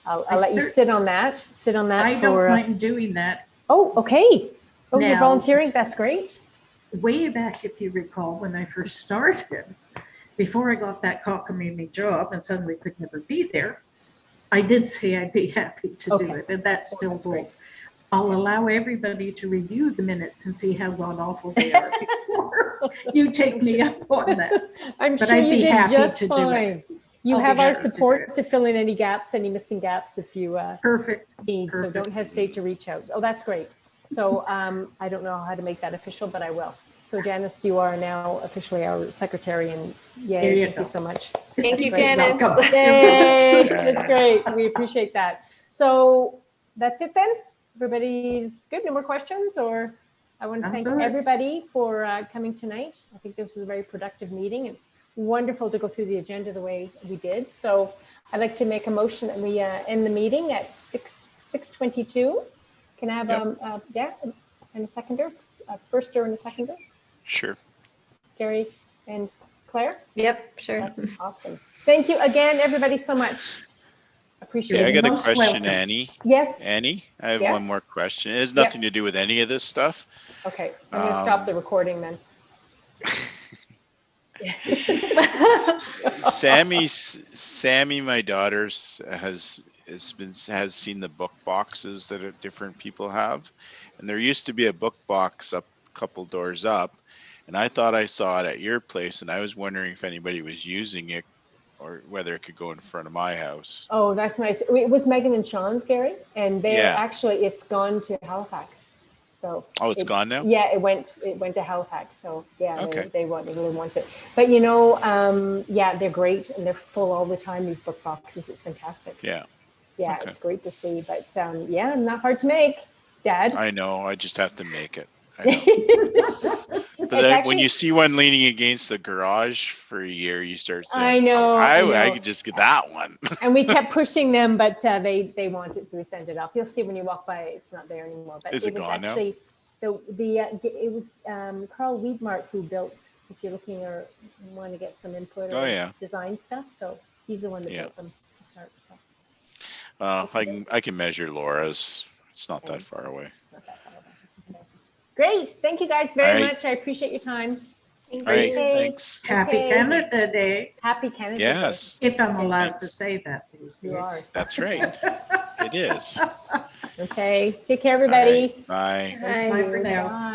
Speaker 2: I'll let you sit on that. Sit on that
Speaker 1: I
Speaker 2: for.
Speaker 1: don't mind doing that.
Speaker 2: Oh, okay. Oh, you're
Speaker 1: Now-
Speaker 2: volunteering. That's great.
Speaker 1: Way back, if you recall, when I first started, before I got that cockamamie job and suddenly could never be there, I did say I'd be happy to do
Speaker 2: Okay.
Speaker 1: it, and that still
Speaker 2: That's great.
Speaker 1: holds. I'll allow everybody to review the minutes and see how god awful they are before you take me up on that.
Speaker 2: I'm
Speaker 1: But
Speaker 2: sure
Speaker 1: I'd
Speaker 2: you
Speaker 1: be
Speaker 2: did
Speaker 1: happy
Speaker 2: just
Speaker 1: to do it.
Speaker 2: fine. You
Speaker 1: I'll be
Speaker 2: have our
Speaker 1: happy to do
Speaker 2: support to fill in any gaps, any missing gaps if you
Speaker 1: Perfect.
Speaker 2: need. So don't
Speaker 1: Perfect.
Speaker 2: hesitate to reach out. Oh, that's great. So I don't know how to make that official, but I will. So Janice, you are now officially our secretary, and
Speaker 1: There
Speaker 2: yay,
Speaker 1: you
Speaker 2: thank
Speaker 1: go.
Speaker 2: you so much.
Speaker 4: Thank you,
Speaker 2: Great.
Speaker 4: Janice.
Speaker 1: Welcome.
Speaker 2: Yay,
Speaker 3: Yeah.
Speaker 2: that's great. We appreciate that. So that's it then. Everybody's good. No more questions? Or I want to
Speaker 1: I'm
Speaker 2: thank
Speaker 1: good.
Speaker 2: everybody for coming tonight. I think this was a very productive meeting. It's wonderful to go through the agenda the way we did. So I'd like to make a motion that we end the meeting at 6:22. Can I have and a seconder, a firster and a seconder?
Speaker 3: Sure.
Speaker 2: Gary and Claire?
Speaker 4: Yep, sure.
Speaker 2: That's awesome. Thank you again, everybody, so much. Appreciate
Speaker 3: Okay, I
Speaker 2: it.
Speaker 3: got a
Speaker 1: Most
Speaker 3: question,
Speaker 1: welcome.
Speaker 3: Annie.
Speaker 2: Yes.
Speaker 3: Annie, I have
Speaker 2: Yes.
Speaker 3: one more question. It has
Speaker 2: Yep.
Speaker 3: nothing to do with any of this stuff.
Speaker 2: Okay, so I'm going to stop
Speaker 3: Um,
Speaker 2: the recording then.
Speaker 3: Sammy, my daughter's has seen the book boxes that different people have, and there used to be a book box up a couple doors up, and I thought I saw it at your place, and I was wondering if anybody was using it or whether it could go in front of my house.
Speaker 2: Oh, that's nice. It was Megan and Sean's, Gary, and they're
Speaker 3: Yeah.
Speaker 2: actually, it's gone to Halifax. So
Speaker 3: Oh, it's gone now?
Speaker 2: Yeah, it went to Halifax. So yeah,
Speaker 3: Okay.
Speaker 2: they really want it. But you know, yeah, they're great and they're full all the time. These book boxes, it's fantastic.
Speaker 3: Yeah.
Speaker 2: Yeah,
Speaker 3: Okay.
Speaker 2: it's great to see. But yeah, not hard to make, Dad.
Speaker 3: I know. I just have to make it. I know.
Speaker 2: It's
Speaker 3: But then when
Speaker 2: actually-
Speaker 3: you see one leaning against the garage for a year, you start saying,
Speaker 2: I know,
Speaker 3: "Oh,
Speaker 2: I
Speaker 3: I
Speaker 2: know.
Speaker 3: could just get that one."
Speaker 2: And we kept pushing them, but they want it, so we sent it off. You'll see when you walk by, it's not there anymore. But
Speaker 3: Is it
Speaker 2: was
Speaker 3: gone now?
Speaker 2: actually it was Carl Weidmark who built. If you're looking or want to get some input or
Speaker 3: Oh, yeah.
Speaker 2: design stuff, so he's the one that
Speaker 3: Yeah.
Speaker 2: built them to start. So
Speaker 3: I can measure Laura's. It's not that far away.
Speaker 2: it's not that far away. Okay. Great, thank you guys very
Speaker 3: All right.
Speaker 2: much. I appreciate your time.
Speaker 4: Thank
Speaker 3: All right.
Speaker 4: you.
Speaker 2: Okay.
Speaker 3: Thanks.
Speaker 1: Happy
Speaker 2: Okay.
Speaker 1: Canada Day,
Speaker 2: Happy Canada Day.
Speaker 3: Yes,
Speaker 1: if I'm allowed to
Speaker 3: Thanks.
Speaker 1: say that these
Speaker 2: You are.
Speaker 1: days.
Speaker 3: that's right. It is.
Speaker 2: Okay, take care,
Speaker 3: All
Speaker 2: everybody.
Speaker 3: right. Bye.
Speaker 4: Hi.
Speaker 1: Bye for now.
Speaker 2: Bye.